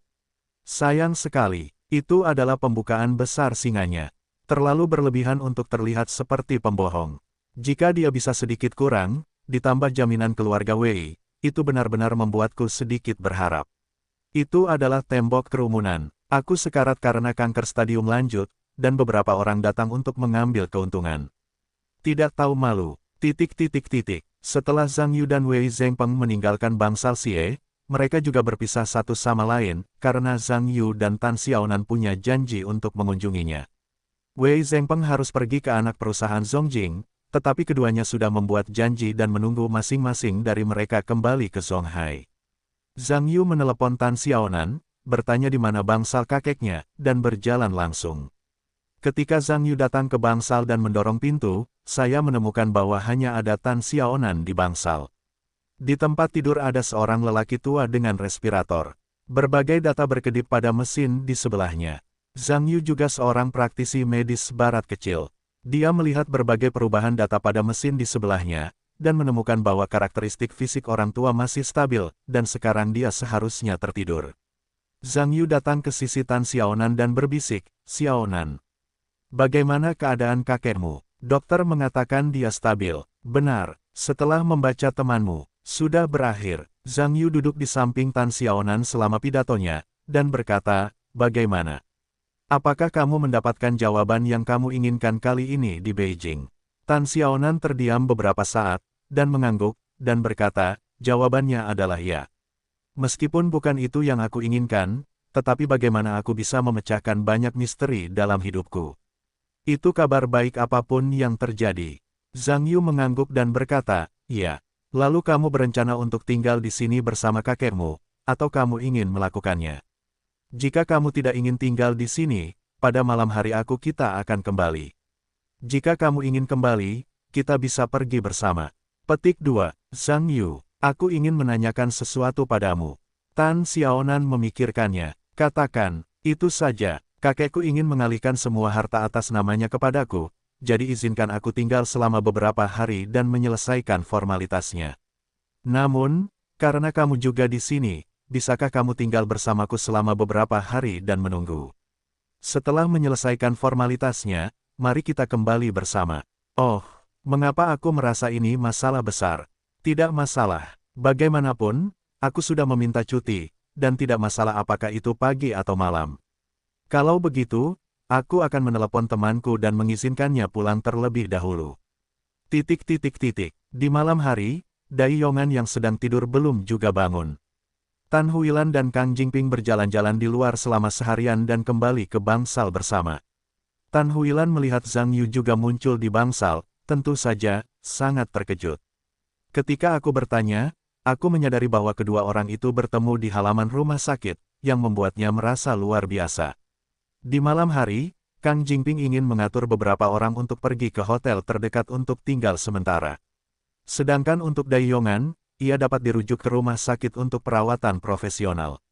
Sayang sekali, itu adalah pembukaan besar singanya. Terlalu berlebihan untuk terlihat seperti pembohong. Jika dia bisa sedikit kurang, ditambah jaminan keluarga Wei, itu benar-benar membuatku sedikit berharap. Itu adalah tembok kerumunan. Aku sekarat karena kanker stadium lanjut, dan beberapa orang datang untuk mengambil keuntungan. Tidak tahu malu. Setelah Zhang Yu dan Wei Zhengpeng meninggalkan bangsal Xie, mereka juga berpisah satu sama lain, karena Zhang Yu dan Tan Xiaonan punya janji untuk mengunjunginya. Wei Zhengpeng harus pergi ke anak perusahaan Zongjing, tetapi keduanya sudah membuat janji dan menunggu masing-masing dari mereka kembali ke Zonghai. Zhang Yu menelepon Tan Xiaonan, bertanya di mana bangsal kakeknya, dan berjalan langsung. Ketika Zhang Yu datang ke bangsal dan mendorong pintu, saya menemukan bahwa hanya ada Tan Xiaonan di bangsal. Di tempat tidur ada seorang lelaki tua dengan respirator. Berbagai data berkedip pada mesin di sebelahnya. Zhang Yu juga seorang praktisi medis barat kecil. Dia melihat berbagai perubahan data pada mesin di sebelahnya, dan menemukan bahwa karakteristik fisik orang tua masih stabil, dan sekarang dia seharusnya tertidur. Zhang Yu datang ke sisi Tan Xiaonan dan berbisik, "Xiaonan, bagaimana keadaan kakekmu?" Dokter mengatakan dia stabil. Benar, setelah membaca temanmu, sudah berakhir. Zhang Yu duduk di samping Tan Xiaonan selama pidatonya, dan berkata, "Bagaimana? Apakah kamu mendapatkan jawaban yang kamu inginkan kali ini di Beijing?" Tan Xiaonan terdiam beberapa saat, dan mengangguk, dan berkata, "Jawabannya adalah ya. Meskipun bukan itu yang aku inginkan, tetapi bagaimana aku bisa memecahkan banyak misteri dalam hidupku? Itu kabar baik apapun yang terjadi." Zhang Yu mengangguk dan berkata, "Ya. Lalu kamu berencana untuk tinggal di sini bersama kakekmu, atau kamu ingin melakukannya? Jika kamu tidak ingin tinggal di sini, pada malam hari kita akan kembali. Jika kamu ingin kembali, kita bisa pergi bersama." Petik 2. Zhang Yu, aku ingin menanyakan sesuatu padamu. Tan Xiaonan memikirkannya. Katakan, itu saja. Kakekku ingin mengalihkan semua harta atas namanya kepadaku, jadi izinkan aku tinggal selama beberapa hari dan menyelesaikan formalitasnya. Namun, karena kamu juga di sini, bisakah kamu tinggal bersamaku selama beberapa hari dan menunggu? Setelah menyelesaikan formalitasnya, mari kita kembali bersama. Oh, mengapa aku merasa ini masalah besar? Tidak masalah. Bagaimanapun, aku sudah meminta cuti, dan tidak masalah apakah itu pagi atau malam. Kalau begitu, aku akan menelepon temanku dan mengizinkannya pulang terlebih dahulu. Di malam hari, Dai Yongan yang sedang tidur belum juga bangun. Tan Huilan dan Kang Jingping berjalan-jalan di luar selama seharian dan kembali ke bangsal bersama. Tan Huilan melihat Zhang Yu juga muncul di bangsal, tentu saja, sangat terkejut. Ketika aku bertanya, aku menyadari bahwa kedua orang itu bertemu di halaman rumah sakit, yang membuatnya merasa luar biasa. Di malam hari, Kang Jingping ingin mengatur beberapa orang untuk pergi ke hotel terdekat untuk tinggal sementara. Sedangkan untuk Dai Yongan, ia dapat dirujuk ke rumah sakit untuk perawatan profesional.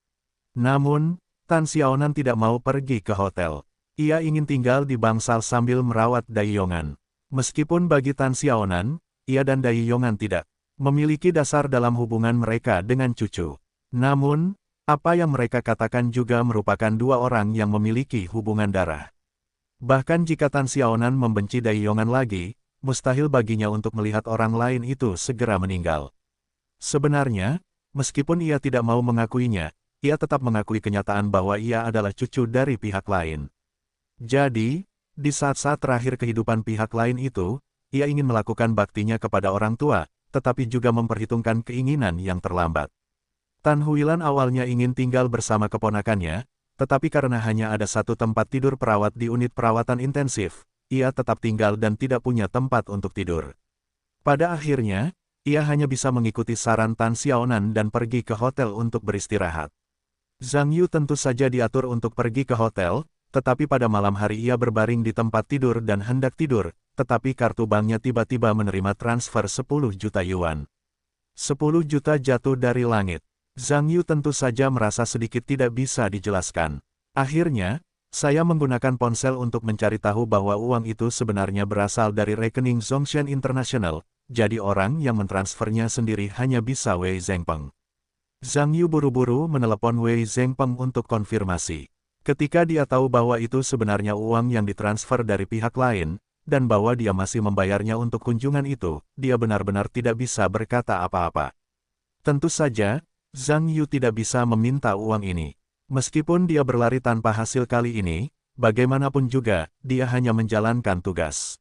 Namun, Tan Xiaonan tidak mau pergi ke hotel. Ia ingin tinggal di bangsal sambil merawat Dai Yongan. Meskipun bagi Tan Xiaonan, ia dan Dai Yongan tidak memiliki dasar dalam hubungan mereka dengan cucu. Namun, apa yang mereka katakan juga merupakan dua orang yang memiliki hubungan darah. Bahkan jika Tan Xiaonan membenci Dai Yongan lagi, mustahil baginya untuk melihat orang lain itu segera meninggal. Sebenarnya, meskipun ia tidak mau mengakuinya, ia tetap mengakui kenyataan bahwa ia adalah cucu dari pihak lain. Jadi, di saat-saat terakhir kehidupan pihak lain itu, ia ingin melakukan baktinya kepada orang tua, tetapi juga memperhitungkan keinginan yang terlambat. Tan Huilan awalnya ingin tinggal bersama keponakannya, tetapi karena hanya ada satu tempat tidur perawat di unit perawatan intensif, ia tetap tinggal dan tidak punya tempat untuk tidur. Pada akhirnya, ia hanya bisa mengikuti saran Tan Xiaonan dan pergi ke hotel untuk beristirahat. Zhang Yu tentu saja diatur untuk pergi ke hotel, tetapi pada malam hari ia berbaring di tempat tidur dan hendak tidur, tetapi kartu banknya tiba-tiba menerima transfer 10 juta yuan. 10 juta jatuh dari langit. Zhang Yu tentu saja merasa sedikit tidak bisa dijelaskan. Akhirnya, Saya menggunakan ponsel untuk mencari tahu bahwa uang itu sebenarnya berasal dari rekening Zongshan International, jadi orang yang mentransfernya sendiri hanya bisa Wei Zhengpeng. Zhang Yu buru-buru menelepon Wei Zhengpeng untuk konfirmasi. Ketika dia tahu bahwa itu sebenarnya uang yang ditransfer dari pihak lain, dan bahwa dia masih membayarnya untuk kunjungan itu, dia benar-benar tidak bisa berkata apa-apa. Tentu saja, Zhang Yu tidak bisa meminta uang ini. Meskipun dia berlari tanpa hasil kali ini, bagaimanapun juga, dia hanya menjalankan tugas.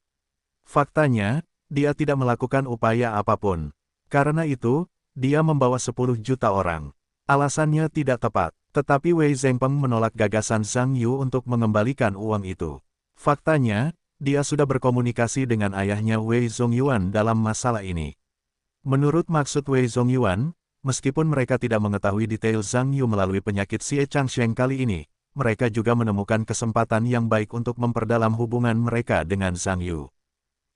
Faktanya, dia tidak melakukan upaya apapun. Karena itu, dia membawa 10 juta orang. Alasannya tidak tepat, tetapi Wei Zhengpeng menolak gagasan Zhang Yu untuk mengembalikan uang itu. Faktanya, dia sudah berkomunikasi dengan ayahnya Wei Zongyuan dalam masalah ini. Menurut maksud Wei Zongyuan, meskipun mereka tidak mengetahui detail Zhang Yu melalui penyakit Xie Changsheng kali ini, mereka juga menemukan kesempatan yang baik untuk memperdalam hubungan mereka dengan Zhang Yu.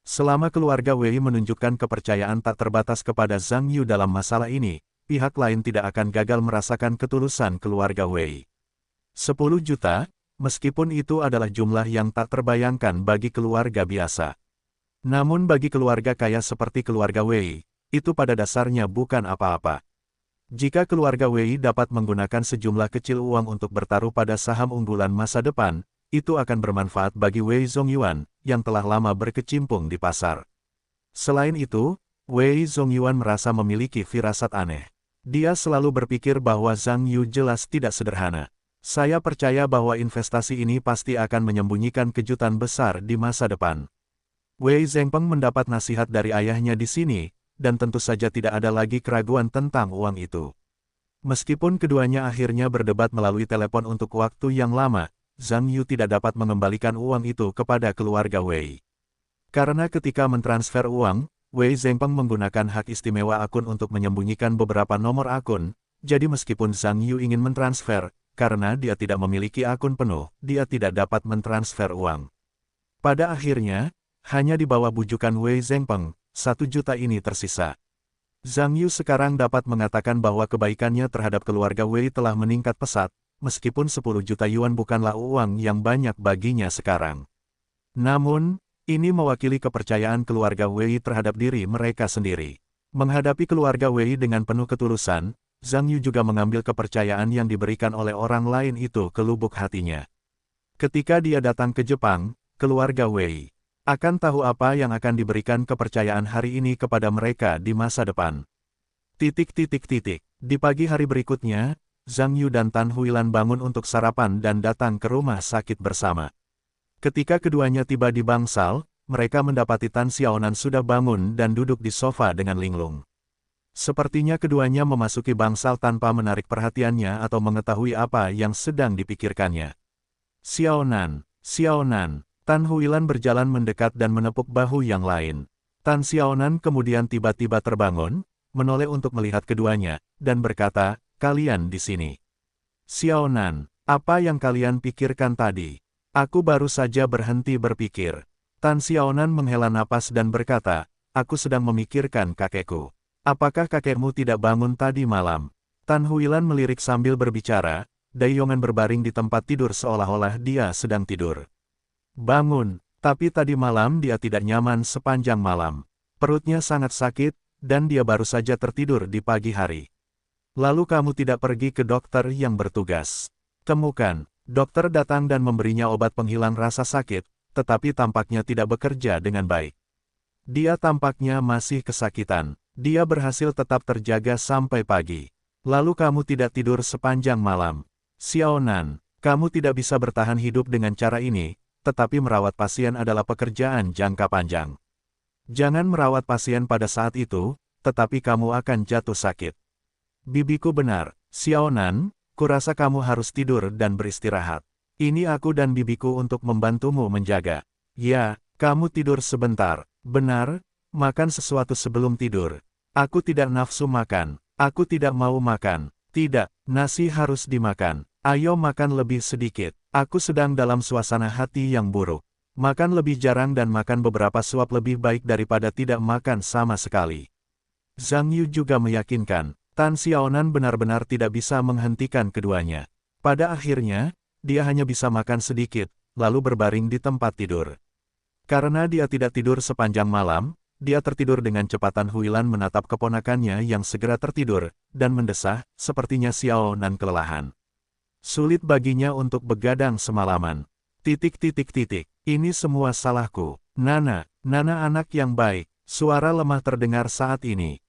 Selama keluarga Wei menunjukkan kepercayaan tak terbatas kepada Zhang Yu dalam masalah ini, pihak lain tidak akan gagal merasakan ketulusan keluarga Wei. 10 juta, meskipun itu adalah jumlah yang tak terbayangkan bagi keluarga biasa. Namun bagi keluarga kaya seperti keluarga Wei, itu pada dasarnya bukan apa-apa. Jika keluarga Wei dapat menggunakan sejumlah kecil uang untuk bertaruh pada saham unggulan masa depan, itu akan bermanfaat bagi Wei Zongyuan, yang telah lama berkecimpung di pasar. Selain itu, Wei Zongyuan merasa memiliki firasat aneh. Dia selalu berpikir bahwa Zhang Yu jelas tidak sederhana. Saya percaya bahwa investasi ini pasti akan menyembunyikan kejutan besar di masa depan. Wei Zhengpeng mendapat nasihat dari ayahnya di sini, dan tentu saja tidak ada lagi keraguan tentang uang itu. Meskipun keduanya akhirnya berdebat melalui telepon untuk waktu yang lama, Zhang Yu tidak dapat mengembalikan uang itu kepada keluarga Wei. Karena ketika mentransfer uang, Wei Zhengpeng menggunakan hak istimewa akun untuk menyembunyikan beberapa nomor akun, jadi meskipun Zhang Yu ingin mentransfer, karena dia tidak memiliki akun penuh, dia tidak dapat mentransfer uang. Pada akhirnya, hanya di bawah bujukan Wei Zhengpeng, 1 juta ini tersisa. Zhang Yu sekarang dapat mengatakan bahwa kebaikannya terhadap keluarga Wei telah meningkat pesat, meskipun 10 juta yuan bukanlah uang yang banyak baginya sekarang. Namun, ini mewakili kepercayaan keluarga Wei terhadap diri mereka sendiri. Menghadapi keluarga Wei dengan penuh ketulusan, Zhang Yu juga mengambil kepercayaan yang diberikan oleh orang lain itu ke lubuk hatinya. Ketika dia datang ke Jepang, keluarga Wei akan tahu apa yang akan diberikan kepercayaan hari ini kepada mereka di masa depan. Di pagi hari berikutnya, Zhang Yu dan Tan Huilan bangun untuk sarapan dan datang ke rumah sakit bersama. Ketika keduanya tiba di bangsal, mereka mendapati Tan Xiaonan sudah bangun dan duduk di sofa dengan linglung. Sepertinya keduanya memasuki bangsal tanpa menarik perhatiannya atau mengetahui apa yang sedang dipikirkannya. Xiaonan, Xiaonan. Tan Huilan berjalan mendekat dan menepuk bahu yang lain. Tan Xiaonan kemudian tiba-tiba terbangun, menoleh untuk melihat keduanya, dan berkata, "Kalian di sini." "Xiaonan, apa yang kalian pikirkan tadi?" "Aku baru saja berhenti berpikir." Tan Xiaonan menghela napas dan berkata, "Aku sedang memikirkan kakekku. Apakah kakekmu tidak bangun tadi malam?" Tan Huilan melirik sambil berbicara, Daiyongan berbaring di tempat tidur seolah-olah dia sedang tidur. "Bangun, tapi tadi malam dia tidak nyaman sepanjang malam. Perutnya sangat sakit, dan dia baru saja tertidur di pagi hari. Lalu kamu tidak pergi ke dokter yang bertugas. Temukan." Dokter datang dan memberinya obat penghilang rasa sakit, tetapi tampaknya tidak bekerja dengan baik. Dia tampaknya masih kesakitan. Dia berhasil tetap terjaga sampai pagi. Lalu kamu tidak tidur sepanjang malam. Xiaonan, kamu tidak bisa bertahan hidup dengan cara ini, tetapi merawat pasien adalah pekerjaan jangka panjang. Jangan merawat pasien pada saat itu, tetapi kamu akan jatuh sakit. Bibiku benar, Xiaonan, kurasa kamu harus tidur dan beristirahat. Ini aku dan bibiku untuk membantumu menjaga. Ya, kamu tidur sebentar. Benar, makan sesuatu sebelum tidur. Aku tidak nafsu makan. Aku tidak mau makan. Tidak, nasi harus dimakan. Ayo makan lebih sedikit. Aku sedang dalam suasana hati yang buruk. Makan lebih jarang dan makan beberapa suap lebih baik daripada tidak makan sama sekali. Zhang Yu juga meyakinkan, Tan Xiaonan benar-benar tidak bisa menghentikan keduanya. Pada akhirnya, dia hanya bisa makan sedikit, lalu berbaring di tempat tidur. Karena dia tidak tidur sepanjang malam, dia tertidur dengan cepatan. Huilan menatap keponakannya yang segera tertidur, dan mendesah, sepertinya Xiao Nan kelelahan. Sulit baginya untuk begadang semalaman. Ini semua salahku. Nana anak yang baik. Suara lemah terdengar saat ini.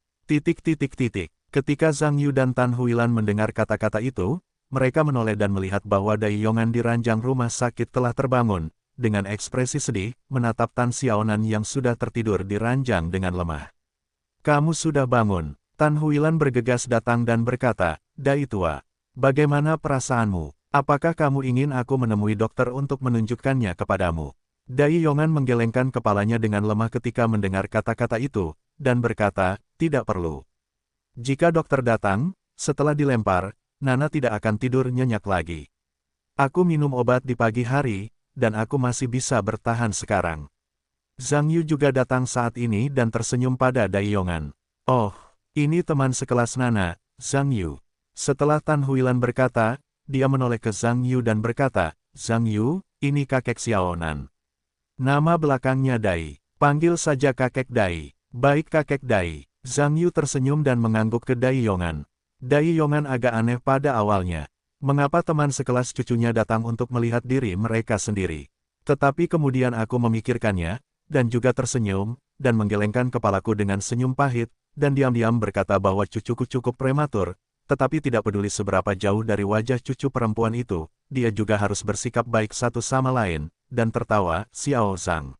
Ketika Zhang Yu dan Tan Huilan mendengar kata-kata itu, mereka menoleh dan melihat bahwa Dai Yongan di ranjang rumah sakit telah terbangun. Dengan ekspresi sedih, menatap Tan Xiaonan yang sudah tertidur di ranjang dengan lemah. Kamu sudah bangun. Tan Huilan bergegas datang dan berkata, Dai tua, bagaimana perasaanmu? Apakah kamu ingin aku menemui dokter untuk menunjukkannya kepadamu? Dai Yongan menggelengkan kepalanya dengan lemah ketika mendengar kata-kata itu, dan berkata, tidak perlu. Jika dokter datang, setelah dilempar, Nana tidak akan tidur nyenyak lagi. Aku minum obat di pagi hari, dan aku masih bisa bertahan sekarang. Zhang Yu juga datang saat ini dan tersenyum pada Dai Yongan. Oh, ini teman sekelas Nana, Zhang Yu. Setelah Tan Huilan berkata, dia menoleh ke Zhang Yu dan berkata, Zhang Yu, ini kakek Xiaonan. Nama belakangnya Dai. Panggil saja kakek Dai. Baik kakek Dai. Zhang Yu tersenyum dan mengangguk ke Dai Yongan. Dai Yongan agak aneh pada awalnya. Mengapa teman sekelas cucunya datang untuk melihat diri mereka sendiri? Tetapi kemudian aku memikirkannya, dan juga tersenyum, dan menggelengkan kepalaku dengan senyum pahit, dan diam-diam berkata bahwa cucuku cukup prematur, tetapi tidak peduli seberapa jauh dari wajah cucu perempuan itu, dia juga harus bersikap baik satu sama lain, dan tertawa, Xiao Zhang.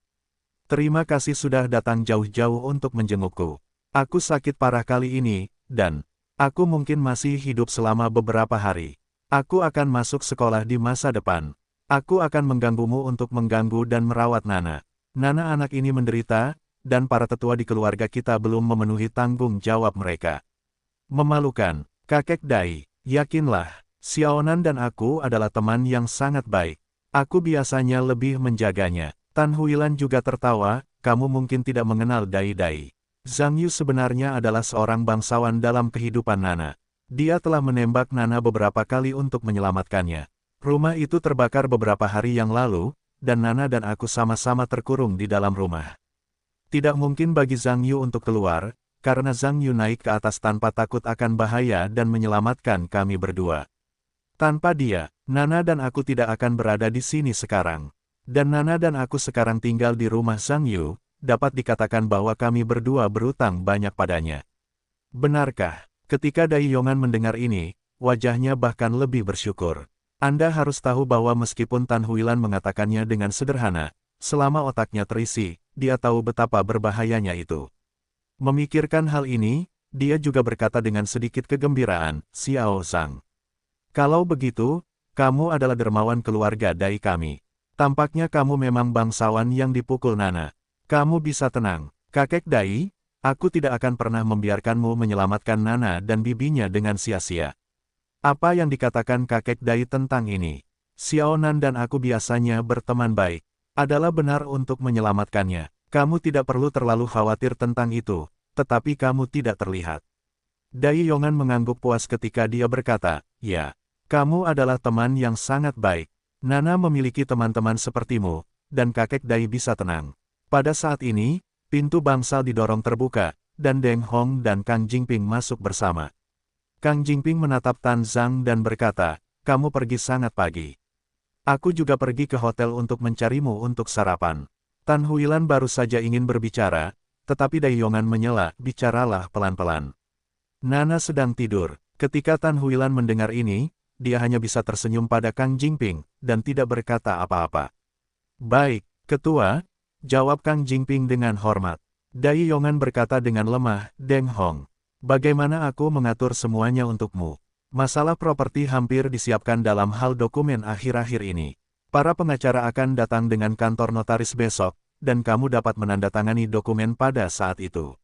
Terima kasih sudah datang jauh-jauh untuk menjengukku. Aku sakit parah kali ini, dan aku mungkin masih hidup selama beberapa hari. Aku akan masuk sekolah di masa depan. Aku akan mengganggumu untuk mengganggu dan merawat Nana. Nana anak ini menderita, dan para tetua di keluarga kita belum memenuhi tanggung jawab mereka. Memalukan, kakek Dai, yakinlah, Xiaonan dan aku adalah teman yang sangat baik. Aku biasanya lebih menjaganya. Tan Huilan juga tertawa, kamu mungkin tidak mengenal Dai Dai. Zhang Yu sebenarnya adalah seorang bangsawan dalam kehidupan Nana. Dia telah menembak Nana beberapa kali untuk menyelamatkannya. Rumah itu terbakar beberapa hari yang lalu, dan Nana dan aku sama-sama terkurung di dalam rumah. Tidak mungkin bagi Zhang Yu untuk keluar, karena Zhang Yu naik ke atas tanpa takut akan bahaya dan menyelamatkan kami berdua. Tanpa dia, Nana dan aku tidak akan berada di sini sekarang. Dan Nana dan aku sekarang tinggal di rumah Zhang Yu, dapat dikatakan bahwa kami berdua berutang banyak padanya. Benarkah? Ketika Dai Yongan mendengar ini, wajahnya bahkan lebih bersyukur. Anda harus tahu bahwa meskipun Tan Huilan mengatakannya dengan sederhana, selama otaknya terisi, dia tahu betapa berbahayanya itu. Memikirkan hal ini, dia juga berkata dengan sedikit kegembiraan, Xiao Zhang. Kalau begitu, kamu adalah dermawan keluarga Dai kami. Tampaknya kamu memang bangsawan yang dipukul Nana. Kamu bisa tenang, kakek Dai. Aku tidak akan pernah membiarkanmu menyelamatkan Nana dan bibinya dengan sia-sia. Apa yang dikatakan kakek Dai tentang ini? Xiaonan dan aku biasanya berteman baik. Adalah benar untuk menyelamatkannya. Kamu tidak perlu terlalu khawatir tentang itu, tetapi kamu tidak terlihat. Dai Yongan mengangguk puas ketika dia berkata, ya, kamu adalah teman yang sangat baik. Nana memiliki teman-teman sepertimu, dan kakek Dai bisa tenang. Pada saat ini, pintu bangsal didorong terbuka, dan Deng Hong dan Kang Jingping masuk bersama. Kang Jingping menatap Tan Zhang dan berkata, kamu pergi sangat pagi. Aku juga pergi ke hotel untuk mencarimu untuk sarapan. Tan Huilan baru saja ingin berbicara, tetapi Dai Yongan menyela, bicaralah pelan-pelan. Nana sedang tidur. Ketika Tan Huilan mendengar ini, dia hanya bisa tersenyum pada Kang Jingping, dan tidak berkata apa-apa. Baik, ketua, jawab Kang Jingping dengan hormat. Dai Yongan berkata dengan lemah, Deng Hong. Bagaimana aku mengatur semuanya untukmu? Masalah properti hampir disiapkan dalam hal dokumen akhir-akhir ini. Para pengacara akan datang dengan kantor notaris besok, dan kamu dapat menandatangani dokumen pada saat itu.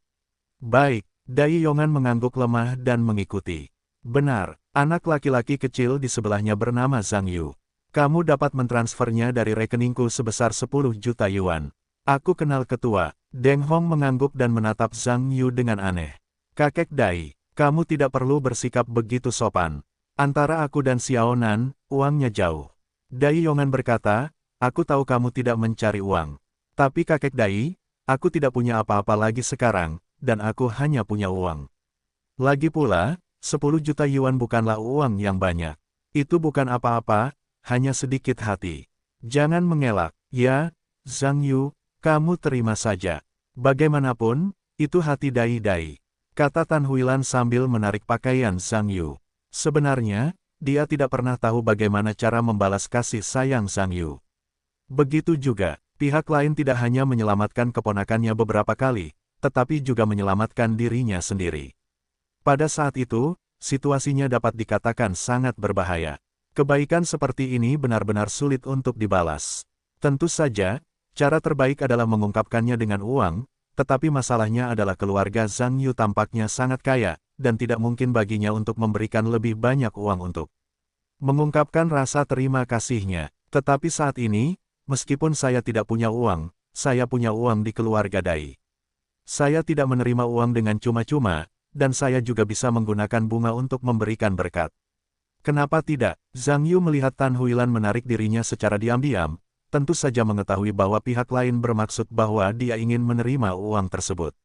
Baik, Dai Yongan mengangguk lemah dan mengikuti. Benar, anak laki-laki kecil di sebelahnya bernama Zhang Yu. Kamu dapat mentransfernya dari rekeningku sebesar 10 juta yuan. Aku kenal ketua. Deng Hong mengangguk dan menatap Zhang Yu dengan aneh. Kakek Dai, kamu tidak perlu bersikap begitu sopan. Antara aku dan Xiaonan, uangnya jauh. Dai Yongan berkata, aku tahu kamu tidak mencari uang. Tapi kakek Dai, aku tidak punya apa-apa lagi sekarang, dan aku hanya punya uang. Lagi pula, 10 juta yuan bukanlah uang yang banyak. Itu bukan apa-apa, hanya sedikit hati. Jangan mengelak, ya, Zhang Yu, kamu terima saja. Bagaimanapun, itu hati Dai, kata Tan Huilan sambil menarik pakaian Zhang Yu. Sebenarnya, dia tidak pernah tahu bagaimana cara membalas kasih sayang Zhang Yu. Begitu juga, pihak lain tidak hanya menyelamatkan keponakannya beberapa kali, tetapi juga menyelamatkan dirinya sendiri. Pada saat itu, situasinya dapat dikatakan sangat berbahaya. Kebaikan seperti ini benar-benar sulit untuk dibalas. Tentu saja, cara terbaik adalah mengungkapkannya dengan uang, tetapi masalahnya adalah keluarga Zhang Yu tampaknya sangat kaya, dan tidak mungkin baginya untuk memberikan lebih banyak uang untuk mengungkapkan rasa terima kasihnya. Tetapi saat ini, meskipun saya tidak punya uang, saya punya uang di keluarga Dai. Saya tidak menerima uang dengan cuma-cuma, dan saya juga bisa menggunakan bunga untuk memberikan berkat. Kenapa tidak? Zhang Yu melihat Tan Huilan menarik dirinya secara diam-diam, tentu saja mengetahui bahwa pihak lain bermaksud bahwa dia ingin menerima uang tersebut.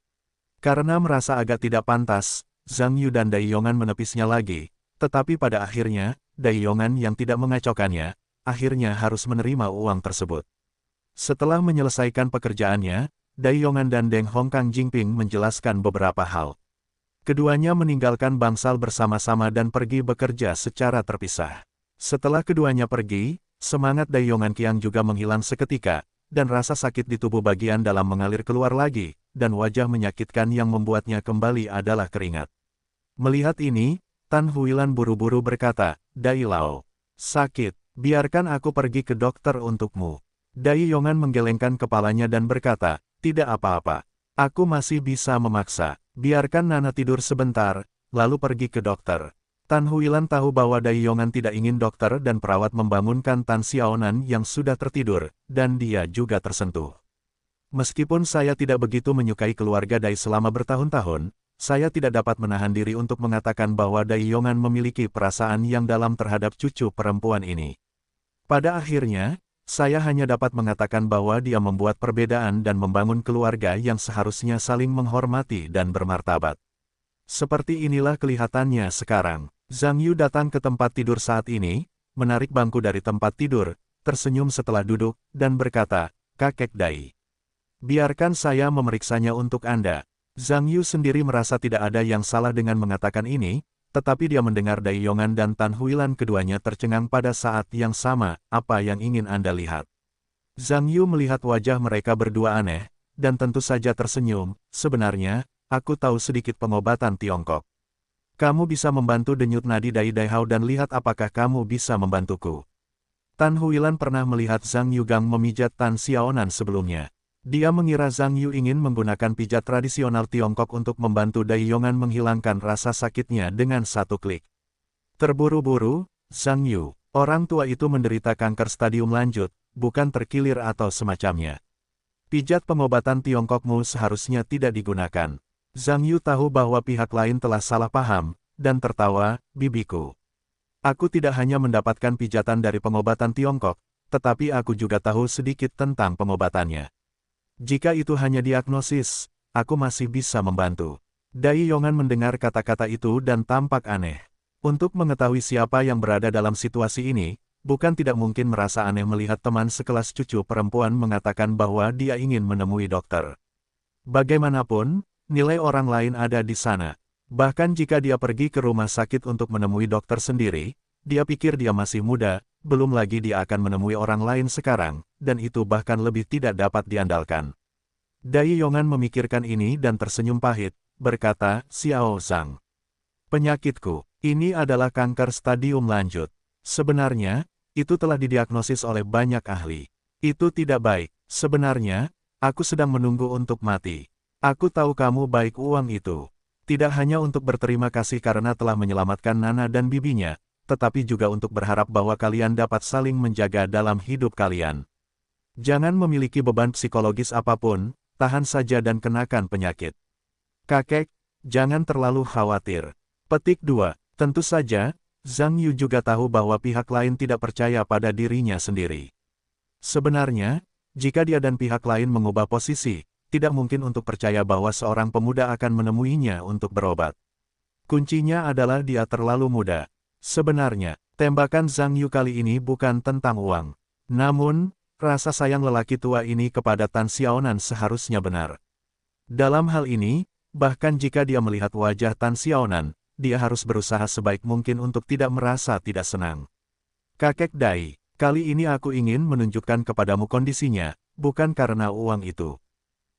Karena merasa agak tidak pantas, Zhang Yu dan Dai Yongan menepisnya lagi, tetapi pada akhirnya, Dai Yongan yang tidak mengacaukannya, akhirnya harus menerima uang tersebut. Setelah menyelesaikan pekerjaannya, Dai Yongan dan Deng Hongkang Jingping menjelaskan beberapa hal. Keduanya meninggalkan bangsal bersama-sama dan pergi bekerja secara terpisah. Setelah keduanya pergi, semangat Dai Yongan Qiang juga menghilang seketika, dan rasa sakit di tubuh bagian dalam mengalir keluar lagi, dan wajah menyakitkan yang membuatnya kembali adalah keringat. Melihat ini, Tan Huilan buru-buru berkata, Dai Lao, sakit, biarkan aku pergi ke dokter untukmu. Dai Yongan menggelengkan kepalanya dan berkata, tidak apa-apa, aku masih bisa memaksa. Biarkan Nana tidur sebentar, lalu pergi ke dokter. Tan Huilan tahu bahwa Dai Yongan tidak ingin dokter dan perawat membangunkan Tan Xiaonan yang sudah tertidur, dan dia juga tersentuh. Meskipun saya tidak begitu menyukai keluarga Dai selama bertahun-tahun, saya tidak dapat menahan diri untuk mengatakan bahwa Dai Yongan memiliki perasaan yang dalam terhadap cucu perempuan ini. Pada akhirnya, saya hanya dapat mengatakan bahwa dia membuat perbedaan dan membangun keluarga yang seharusnya saling menghormati dan bermartabat. Seperti inilah kelihatannya sekarang. Zhang Yu datang ke tempat tidur saat ini, menarik bangku dari tempat tidur, tersenyum setelah duduk, dan berkata, Kakek Dai, biarkan saya memeriksanya untuk Anda. Zhang Yu sendiri merasa tidak ada yang salah dengan mengatakan ini, tetapi dia mendengar Dai Yongan dan Tan Huilan keduanya tercengang pada saat yang sama, apa yang ingin Anda lihat. Zhang Yu melihat wajah mereka berdua aneh, dan tentu saja tersenyum, sebenarnya, aku tahu sedikit pengobatan Tiongkok. Kamu bisa membantu denyut nadi Dai Daihao dan lihat apakah kamu bisa membantuku. Tan Huilan pernah melihat Zhang Yugang memijat Tan Xiaonan sebelumnya. Dia mengira Zhang Yu ingin menggunakan pijat tradisional Tiongkok untuk membantu Dai Yongan menghilangkan rasa sakitnya dengan satu klik. Terburu-buru, Zhang Yu, orang tua itu menderita kanker stadium lanjut, bukan terkilir atau semacamnya. Pijat pengobatan Tiongkokmu seharusnya tidak digunakan. Zhang Yu tahu bahwa pihak lain telah salah paham, dan tertawa, bibiku. Aku tidak hanya mendapatkan pijatan dari pengobatan Tiongkok, tetapi aku juga tahu sedikit tentang pengobatannya. Jika itu hanya diagnosis, aku masih bisa membantu. Dai Yongan mendengar kata-kata itu dan tampak aneh. Untuk mengetahui siapa yang berada dalam situasi ini, bukan tidak mungkin merasa aneh melihat teman sekelas cucu perempuan mengatakan bahwa dia ingin menemui dokter. Bagaimanapun, nilai orang lain ada di sana. Bahkan jika dia pergi ke rumah sakit untuk menemui dokter sendiri, dia pikir dia masih muda, belum lagi dia akan menemui orang lain sekarang, dan itu bahkan lebih tidak dapat diandalkan. Dai Yongan memikirkan ini dan tersenyum pahit, berkata, Xiao Zhang. Penyakitku, ini adalah kanker stadium lanjut. Sebenarnya, itu telah didiagnosis oleh banyak ahli. Itu tidak baik. Sebenarnya, aku sedang menunggu untuk mati. Aku tahu kamu baik uang itu. Tidak hanya untuk berterima kasih karena telah menyelamatkan Nana dan bibinya, tetapi juga untuk berharap bahwa kalian dapat saling menjaga dalam hidup kalian. Jangan memiliki beban psikologis apapun, tahan saja dan kenakan penyakit. Kakek, jangan terlalu khawatir. Petik 2. Tentu saja, Zhang Yu juga tahu bahwa pihak lain tidak percaya pada dirinya sendiri. Sebenarnya, jika dia dan pihak lain mengubah posisi, tidak mungkin untuk percaya bahwa seorang pemuda akan menemuinya untuk berobat. Kuncinya adalah dia terlalu muda. Sebenarnya, tembakan Zhang Yu kali ini bukan tentang uang. Namun, rasa sayang lelaki tua ini kepada Tan Xiaonan seharusnya benar. Dalam hal ini, bahkan jika dia melihat wajah Tan Xiaonan, dia harus berusaha sebaik mungkin untuk tidak merasa tidak senang. Kakek Dai, kali ini aku ingin menunjukkan kepadamu kondisinya, bukan karena uang itu.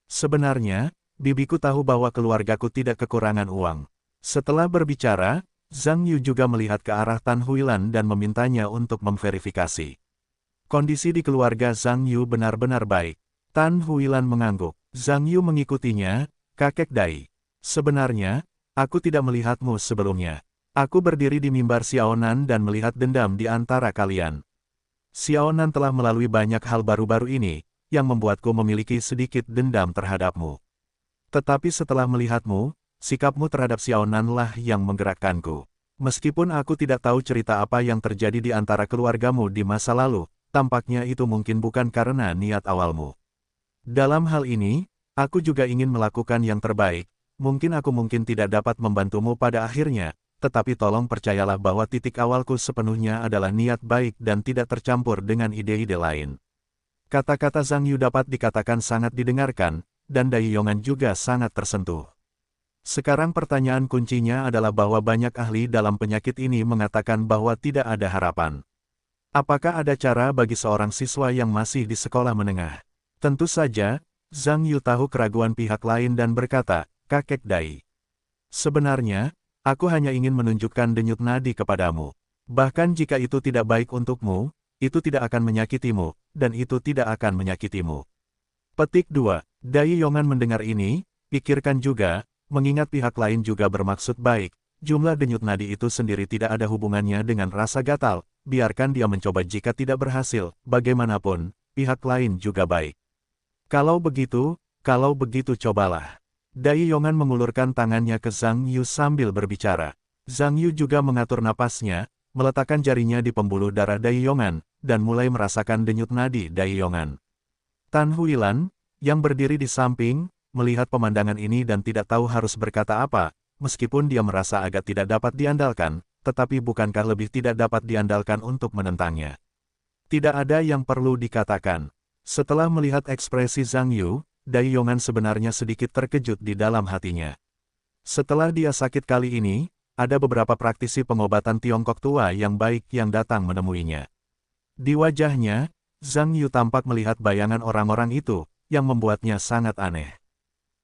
Sebenarnya, bibiku tahu bahwa keluargaku tidak kekurangan uang. Setelah berbicara, Zhang Yu juga melihat ke arah Tan Huilan dan memintanya untuk memverifikasi. Kondisi di keluarga Zhang Yu benar-benar baik. Tan Huilan mengangguk. Zhang Yu mengikutinya, kakek Dai. Sebenarnya, aku tidak melihatmu sebelumnya. Aku berdiri di mimbar Xiaonan dan melihat dendam di antara kalian. Xiaonan telah melalui banyak hal baru-baru ini, yang membuatku memiliki sedikit dendam terhadapmu. Tetapi setelah melihatmu, sikapmu terhadap Xiaonan lah yang menggerakkanku. Meskipun aku tidak tahu cerita apa yang terjadi di antara keluargamu di masa lalu, tampaknya itu mungkin bukan karena niat awalmu. Dalam hal ini, aku juga ingin melakukan yang terbaik. Mungkin aku tidak dapat membantumu pada akhirnya, tetapi tolong percayalah bahwa titik awalku sepenuhnya adalah niat baik dan tidak tercampur dengan ide-ide lain. Kata-kata Zhang Yu dapat dikatakan sangat didengarkan, dan Dai Yongan juga sangat tersentuh. Sekarang pertanyaan kuncinya adalah bahwa banyak ahli dalam penyakit ini mengatakan bahwa tidak ada harapan. Apakah ada cara bagi seorang siswa yang masih di sekolah menengah? Tentu saja, Zhang Yu tahu keraguan pihak lain dan berkata, kakek Dai. Sebenarnya, aku hanya ingin menunjukkan denyut nadi kepadamu. Bahkan jika itu tidak baik untukmu, itu tidak akan menyakitimu, dan itu tidak akan menyakitimu. Petik 2. Dai Yongan mendengar ini, pikirkan juga, mengingat pihak lain juga bermaksud baik, jumlah denyut nadi itu sendiri tidak ada hubungannya dengan rasa gatal, biarkan dia mencoba jika tidak berhasil, bagaimanapun, pihak lain juga baik. Kalau begitu cobalah. Dai Yongan mengulurkan tangannya ke Zhang Yu sambil berbicara. Zhang Yu juga mengatur napasnya, meletakkan jarinya di pembuluh darah Dai Yongan, dan mulai merasakan denyut nadi Dai Yongan. Tan Huilan, yang berdiri di samping, melihat pemandangan ini dan tidak tahu harus berkata apa, meskipun dia merasa agak tidak dapat diandalkan, tetapi bukankah lebih tidak dapat diandalkan untuk menentangnya? Tidak ada yang perlu dikatakan. Setelah melihat ekspresi Zhang Yu, Dai Yongan sebenarnya sedikit terkejut di dalam hatinya. Setelah dia sakit kali ini, ada beberapa praktisi pengobatan Tiongkok tua yang baik yang datang menemuinya. Di wajahnya, Zhang Yu tampak melihat bayangan orang-orang itu, yang membuatnya sangat aneh.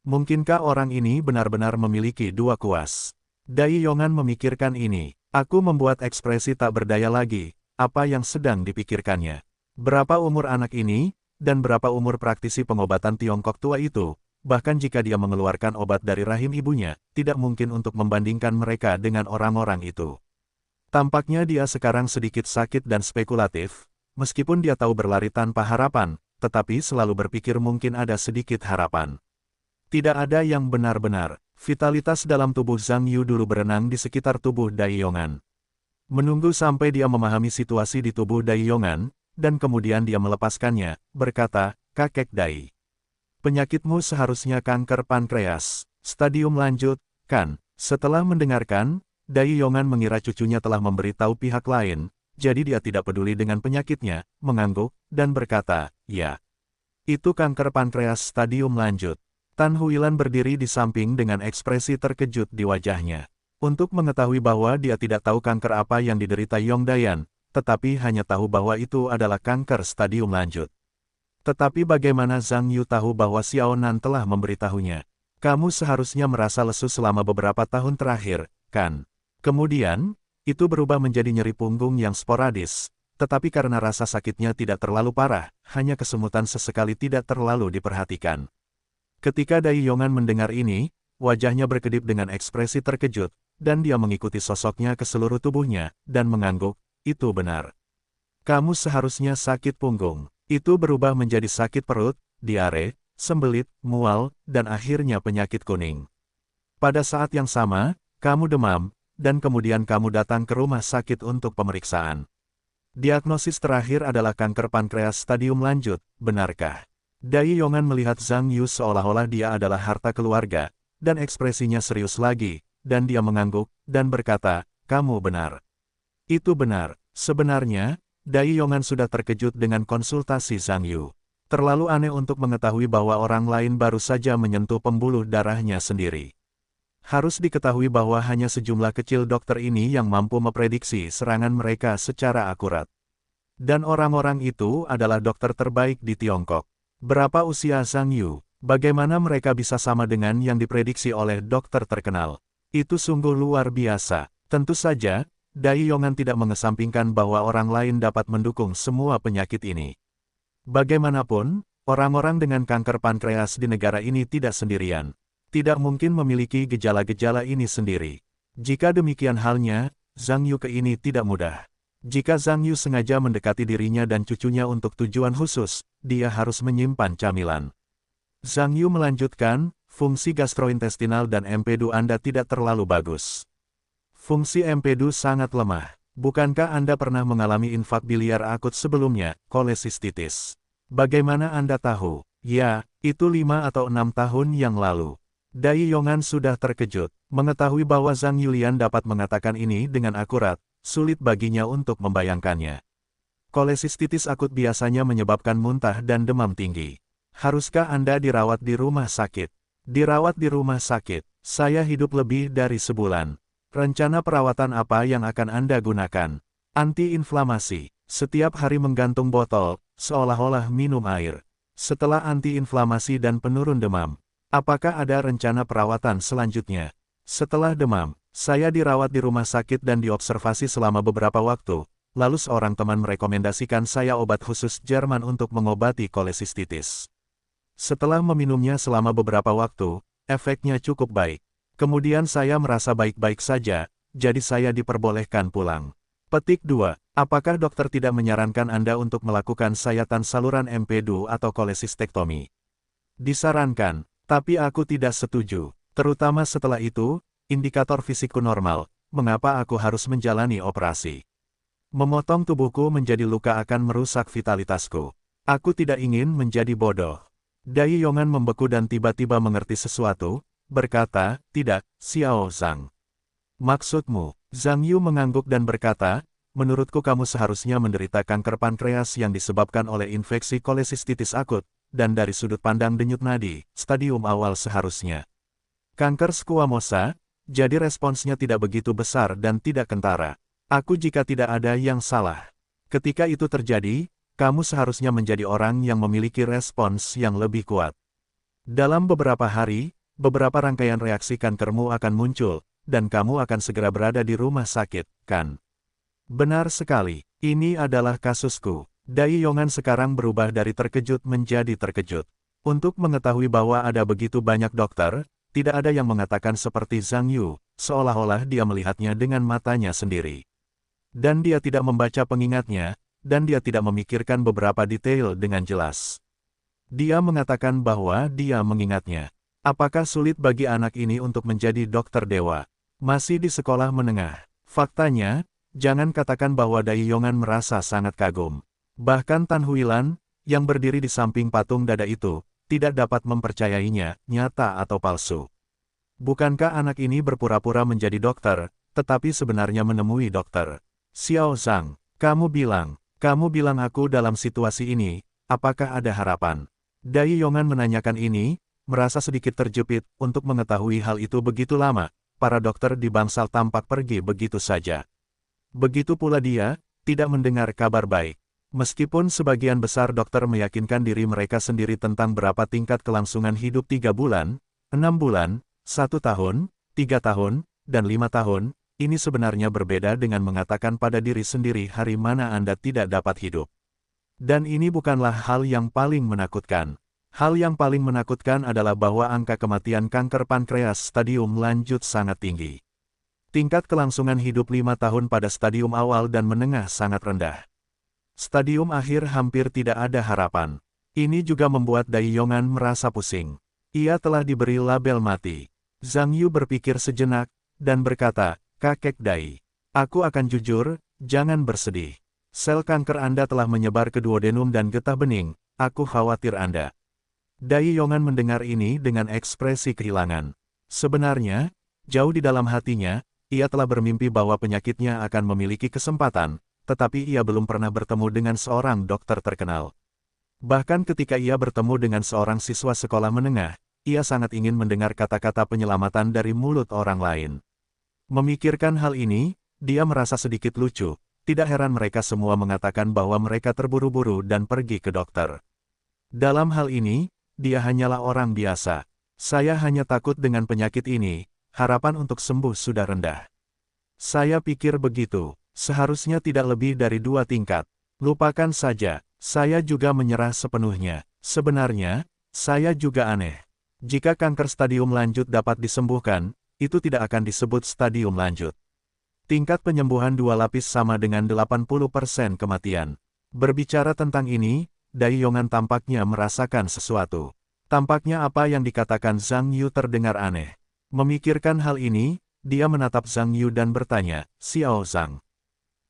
Mungkinkah orang ini benar-benar memiliki dua kuas? Dai Yongan memikirkan ini. Aku membuat ekspresi tak berdaya lagi, apa yang sedang dipikirkannya. Berapa umur anak ini, dan berapa umur praktisi pengobatan Tiongkok tua itu? Bahkan jika dia mengeluarkan obat dari rahim ibunya, tidak mungkin untuk membandingkan mereka dengan orang-orang itu. Tampaknya dia sekarang sedikit sakit dan spekulatif, meskipun dia tahu berlari tanpa harapan, tetapi selalu berpikir mungkin ada sedikit harapan. Tidak ada yang benar-benar. Vitalitas dalam tubuh Zhang Yu dulu berenang di sekitar tubuh Dai Yongan. Menunggu sampai dia memahami situasi di tubuh Dai Yongan, dan kemudian dia melepaskannya, berkata, kakek Dai. Penyakitmu seharusnya kanker pankreas, stadium lanjut, kan? Setelah mendengarkan, Dai Yongan mengira cucunya telah memberitahu pihak lain, jadi dia tidak peduli dengan penyakitnya, mengangguk, dan berkata, ya. Itu kanker pankreas stadium lanjut. Tan Huilan berdiri di samping dengan ekspresi terkejut di wajahnya. Untuk mengetahui bahwa dia tidak tahu kanker apa yang diderita Yong Dayan, tetapi hanya tahu bahwa itu adalah kanker stadium lanjut. Tetapi bagaimana Zhang Yu tahu bahwa Xiaonan telah memberitahunya? Kamu seharusnya merasa lesu selama beberapa tahun terakhir, kan? Kemudian, itu berubah menjadi nyeri punggung yang sporadis, tetapi karena rasa sakitnya tidak terlalu parah, hanya kesemutan sesekali tidak terlalu diperhatikan. Ketika Dai Yongan mendengar ini, wajahnya berkedip dengan ekspresi terkejut, dan dia mengikuti sosoknya ke seluruh tubuhnya, dan mengangguk, itu benar. Kamu seharusnya sakit punggung. Itu berubah menjadi sakit perut, diare, sembelit, mual, dan akhirnya penyakit kuning. Pada saat yang sama, kamu demam, dan kemudian kamu datang ke rumah sakit untuk pemeriksaan. Diagnosis terakhir adalah kanker pankreas stadium lanjut, benarkah? Dai Yongan melihat Zhang Yu seolah-olah dia adalah harta keluarga, dan ekspresinya serius lagi, dan dia mengangguk, dan berkata, kamu benar. Itu benar. Sebenarnya, Dai Yongan sudah terkejut dengan konsultasi Zhang Yu. Terlalu aneh untuk mengetahui bahwa orang lain baru saja menyentuh pembuluh darahnya sendiri. Harus diketahui bahwa hanya sejumlah kecil dokter ini yang mampu memprediksi serangan mereka secara akurat. Dan orang-orang itu adalah dokter terbaik di Tiongkok. Berapa usia Zhang Yu? Bagaimana mereka bisa sama dengan yang diprediksi oleh dokter terkenal? Itu sungguh luar biasa. Tentu saja, Dai Yongan tidak mengesampingkan bahwa orang lain dapat mendukung semua penyakit ini. Bagaimanapun, orang-orang dengan kanker pankreas di negara ini tidak sendirian. Tidak mungkin memiliki gejala-gejala ini sendiri. Jika demikian halnya, Zhang Yu ke ini tidak mudah. Jika Zhang Yu sengaja mendekati dirinya dan cucunya untuk tujuan khusus, dia harus menyimpan camilan. Zhang Yu melanjutkan, fungsi gastrointestinal dan empedu Anda tidak terlalu bagus. Fungsi empedu sangat lemah. Bukankah Anda pernah mengalami infak biliar akut sebelumnya, kolesistitis? Bagaimana Anda tahu? Ya, itu 5 atau 6 tahun yang lalu. Dai Yongan sudah terkejut, mengetahui bahwa Zhang Yulian dapat mengatakan ini dengan akurat, sulit baginya untuk membayangkannya. Kolesistitis akut biasanya menyebabkan muntah dan demam tinggi. Haruskah Anda dirawat di rumah sakit? Dirawat di rumah sakit, saya hidup lebih dari sebulan. Rencana perawatan apa yang akan Anda gunakan? Antiinflamasi, setiap hari menggantung botol, seolah-olah minum air. Setelah antiinflamasi dan penurun demam, apakah ada rencana perawatan selanjutnya? Setelah demam, saya dirawat di rumah sakit dan diobservasi selama beberapa waktu, lalu seorang teman merekomendasikan saya obat khusus Jerman untuk mengobati kolesistitis. Setelah meminumnya selama beberapa waktu, efeknya cukup baik. Kemudian saya merasa baik-baik saja, jadi saya diperbolehkan pulang. Petik 2. Apakah dokter tidak menyarankan Anda untuk melakukan sayatan saluran empedu atau kolesistektomi? Disarankan, tapi aku tidak setuju. Terutama setelah itu, indikator fisikku normal, mengapa aku harus menjalani operasi? Memotong tubuhku menjadi luka akan merusak vitalitasku. Aku tidak ingin menjadi bodoh. Dai Yongan membeku dan tiba-tiba mengerti sesuatu, berkata, tidak, Xiao Zhang. Maksudmu? Zhang Yu mengangguk dan berkata, menurutku kamu seharusnya menderita kanker pankreas yang disebabkan oleh infeksi kolesistitis akut, dan dari sudut pandang denyut nadi, stadium awal seharusnya. Kanker squamosa, jadi responsnya tidak begitu besar dan tidak kentara. Aku jika tidak ada yang salah. Ketika itu terjadi, kamu seharusnya menjadi orang yang memiliki respons yang lebih kuat. Dalam beberapa hari, beberapa rangkaian reaksi kankermu akan muncul, dan kamu akan segera berada di rumah sakit, kan? Benar sekali, ini adalah kasusku. Dai Yongan sekarang berubah dari terkejut menjadi terkejut. Untuk mengetahui bahwa ada begitu banyak dokter, tidak ada yang mengatakan seperti Zhang Yu, seolah-olah dia melihatnya dengan matanya sendiri. Dan dia tidak membaca pengingatnya, dan dia tidak memikirkan beberapa detail dengan jelas. Dia mengatakan bahwa dia mengingatnya. Apakah sulit bagi anak ini untuk menjadi dokter dewa? Masih di sekolah menengah. Faktanya, jangan katakan bahwa Dai Yongan merasa sangat kagum. Bahkan Tan Huilan, yang berdiri di samping patung dada itu, tidak dapat mempercayainya, nyata atau palsu. Bukankah anak ini berpura-pura menjadi dokter, tetapi sebenarnya menemui dokter? Xiao Zhang, kamu bilang aku dalam situasi ini, apakah ada harapan? Dai Yongan menanyakan ini, merasa sedikit terjepit, untuk mengetahui hal itu begitu lama, para dokter di bangsal tampak pergi begitu saja. Begitu pula dia, tidak mendengar kabar baik. Meskipun sebagian besar dokter meyakinkan diri mereka sendiri tentang berapa tingkat kelangsungan hidup 3 bulan, 6 bulan, 1 tahun, 3 tahun, dan 5 tahun, ini sebenarnya berbeda dengan mengatakan pada diri sendiri hari mana Anda tidak dapat hidup. Dan ini bukanlah hal yang paling menakutkan. Hal yang paling menakutkan adalah bahwa angka kematian kanker pankreas stadium lanjut sangat tinggi. Tingkat kelangsungan hidup 5 tahun pada stadium awal dan menengah sangat rendah. Stadium akhir hampir tidak ada harapan. Ini juga membuat Dai Yongan merasa pusing. Ia telah diberi label mati. Zhang Yu berpikir sejenak, dan berkata, Kakek Dai. Aku akan jujur, jangan bersedih. Sel kanker Anda telah menyebar ke duodenum dan getah bening, aku khawatir Anda. Dai Yongan mendengar ini dengan ekspresi kehilangan. Sebenarnya, jauh di dalam hatinya, ia telah bermimpi bahwa penyakitnya akan memiliki kesempatan, tetapi ia belum pernah bertemu dengan seorang dokter terkenal. Bahkan ketika ia bertemu dengan seorang siswa sekolah menengah, ia sangat ingin mendengar kata-kata penyelamatan dari mulut orang lain. Memikirkan hal ini, dia merasa sedikit lucu. Tidak heran mereka semua mengatakan bahwa mereka terburu-buru dan pergi ke dokter. Dalam hal ini, dia hanyalah orang biasa. Saya hanya takut dengan penyakit ini, harapan untuk sembuh sudah rendah. Saya pikir begitu, seharusnya tidak lebih dari 2 tingkat. Lupakan saja, saya juga menyerah sepenuhnya. Sebenarnya, saya juga aneh. Jika kanker stadium lanjut dapat disembuhkan, itu tidak akan disebut stadium lanjut. Tingkat penyembuhan 2 lapis sama dengan 80% kematian. Berbicara tentang ini, Dai Yongan tampaknya merasakan sesuatu. Tampaknya apa yang dikatakan Zhang Yu terdengar aneh. Memikirkan hal ini, dia menatap Zhang Yu dan bertanya, Xiao Zhang.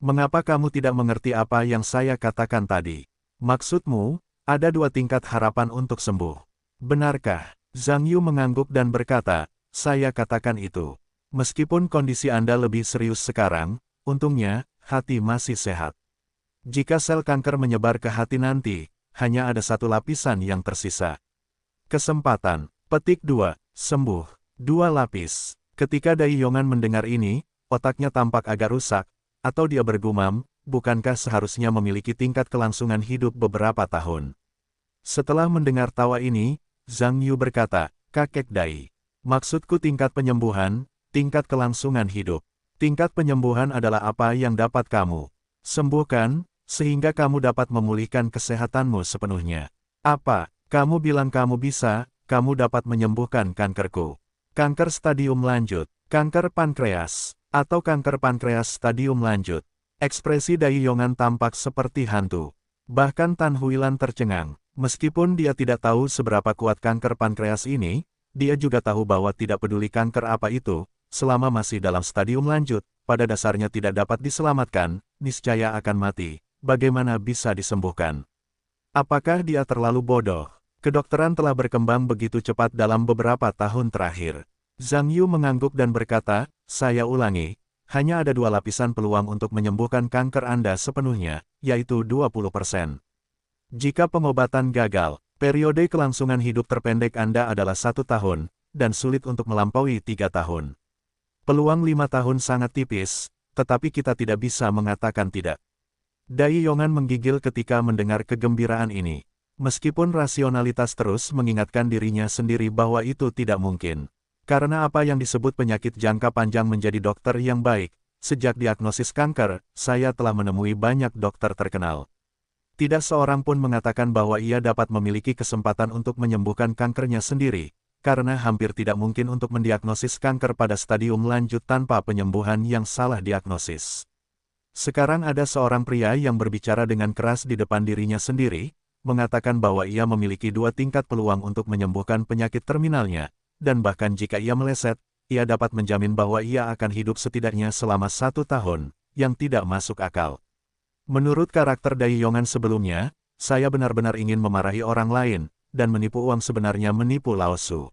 Mengapa kamu tidak mengerti apa yang saya katakan tadi? Maksudmu, ada 2 tingkat harapan untuk sembuh. Benarkah? Zhang Yu mengangguk dan berkata, saya katakan itu. Meskipun kondisi Anda lebih serius sekarang, untungnya, hati masih sehat. Jika sel kanker menyebar ke hati nanti, hanya ada 1 lapisan yang tersisa. Kesempatan. Petik 2. Sembuh. 2 lapis. Ketika Dai Yongan mendengar ini, otaknya tampak agak rusak, atau dia bergumam, bukankah seharusnya memiliki tingkat kelangsungan hidup beberapa tahun? Setelah mendengar tawa ini, Zhang Yu berkata, Kakek Dai. Maksudku tingkat penyembuhan, tingkat kelangsungan hidup. Tingkat penyembuhan adalah apa yang dapat kamu sembuhkan, sehingga kamu dapat memulihkan kesehatanmu sepenuhnya. Apa? Kamu bilang kamu bisa, kamu dapat menyembuhkan kankerku. Kanker stadium lanjut, kanker pankreas, atau kanker pankreas stadium lanjut. Ekspresi Dai Yongan tampak seperti hantu. Bahkan Tan Huilan tercengang. Meskipun dia tidak tahu seberapa kuat kanker pankreas ini, dia juga tahu bahwa tidak peduli kanker apa itu, selama masih dalam stadium lanjut, pada dasarnya tidak dapat diselamatkan, niscaya akan mati. Bagaimana bisa disembuhkan? Apakah dia terlalu bodoh? Kedokteran telah berkembang begitu cepat dalam beberapa tahun terakhir. Zhang Yu mengangguk dan berkata, saya ulangi, hanya ada 2 lapisan peluang untuk menyembuhkan kanker Anda sepenuhnya, yaitu 20%. Jika pengobatan gagal, periode kelangsungan hidup terpendek Anda adalah 1 tahun, dan sulit untuk melampaui 3 tahun. Peluang 5 tahun sangat tipis, tetapi kita tidak bisa mengatakan tidak. Dai Yongan menggigil ketika mendengar kegembiraan ini. Meskipun rasionalitas terus mengingatkan dirinya sendiri bahwa itu tidak mungkin. Karena apa yang disebut penyakit jangka panjang menjadi dokter yang baik, sejak diagnosis kanker, saya telah menemui banyak dokter terkenal. Tidak seorang pun mengatakan bahwa ia dapat memiliki kesempatan untuk menyembuhkan kankernya sendiri, karena hampir tidak mungkin untuk mendiagnosis kanker pada stadium lanjut tanpa penyembuhan yang salah diagnosis. Sekarang ada seorang pria yang berbicara dengan keras di depan dirinya sendiri, mengatakan bahwa ia memiliki 2 tingkat peluang untuk menyembuhkan penyakit terminalnya, dan bahkan jika ia meleset, ia dapat menjamin bahwa ia akan hidup setidaknya selama 1 tahun, yang tidak masuk akal. Menurut karakter Dai Yongan sebelumnya, saya benar-benar ingin memarahi orang lain, dan menipu uang sebenarnya menipu Lao Su.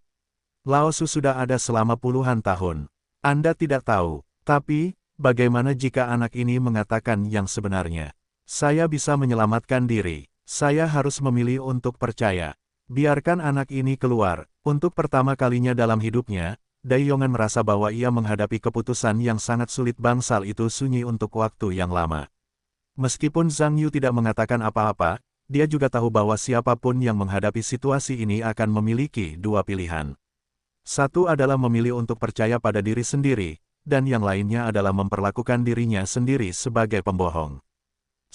Lao Su sudah ada selama puluhan tahun. Anda tidak tahu, tapi, bagaimana jika anak ini mengatakan yang sebenarnya? Saya bisa menyelamatkan diri. Saya harus memilih untuk percaya. Biarkan anak ini keluar. Untuk pertama kalinya dalam hidupnya, Dai Yongan merasa bahwa ia menghadapi keputusan yang sangat sulit. Bangsal itu sunyi untuk waktu yang lama. Meskipun Zhang Yu tidak mengatakan apa-apa, dia juga tahu bahwa siapapun yang menghadapi situasi ini akan memiliki 2 pilihan. Satu adalah memilih untuk percaya pada diri sendiri, dan yang lainnya adalah memperlakukan dirinya sendiri sebagai pembohong.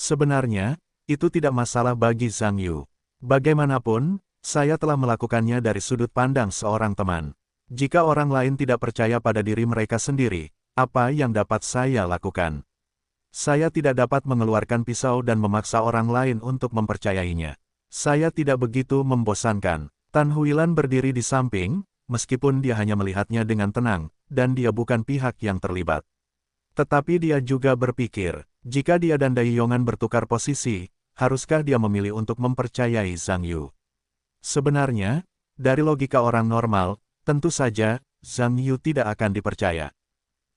Sebenarnya, itu tidak masalah bagi Zhang Yu. Bagaimanapun, saya telah melakukannya dari sudut pandang seorang teman. Jika orang lain tidak percaya pada diri mereka sendiri, apa yang dapat saya lakukan? Saya tidak dapat mengeluarkan pisau dan memaksa orang lain untuk mempercayainya. Saya tidak begitu membosankan. Tan Huilan berdiri di samping, meskipun dia hanya melihatnya dengan tenang, dan dia bukan pihak yang terlibat. Tetapi dia juga berpikir, jika dia dan Dai Yongan bertukar posisi, haruskah dia memilih untuk mempercayai Zhang Yu? Sebenarnya, dari logika orang normal, tentu saja, Zhang Yu tidak akan dipercaya.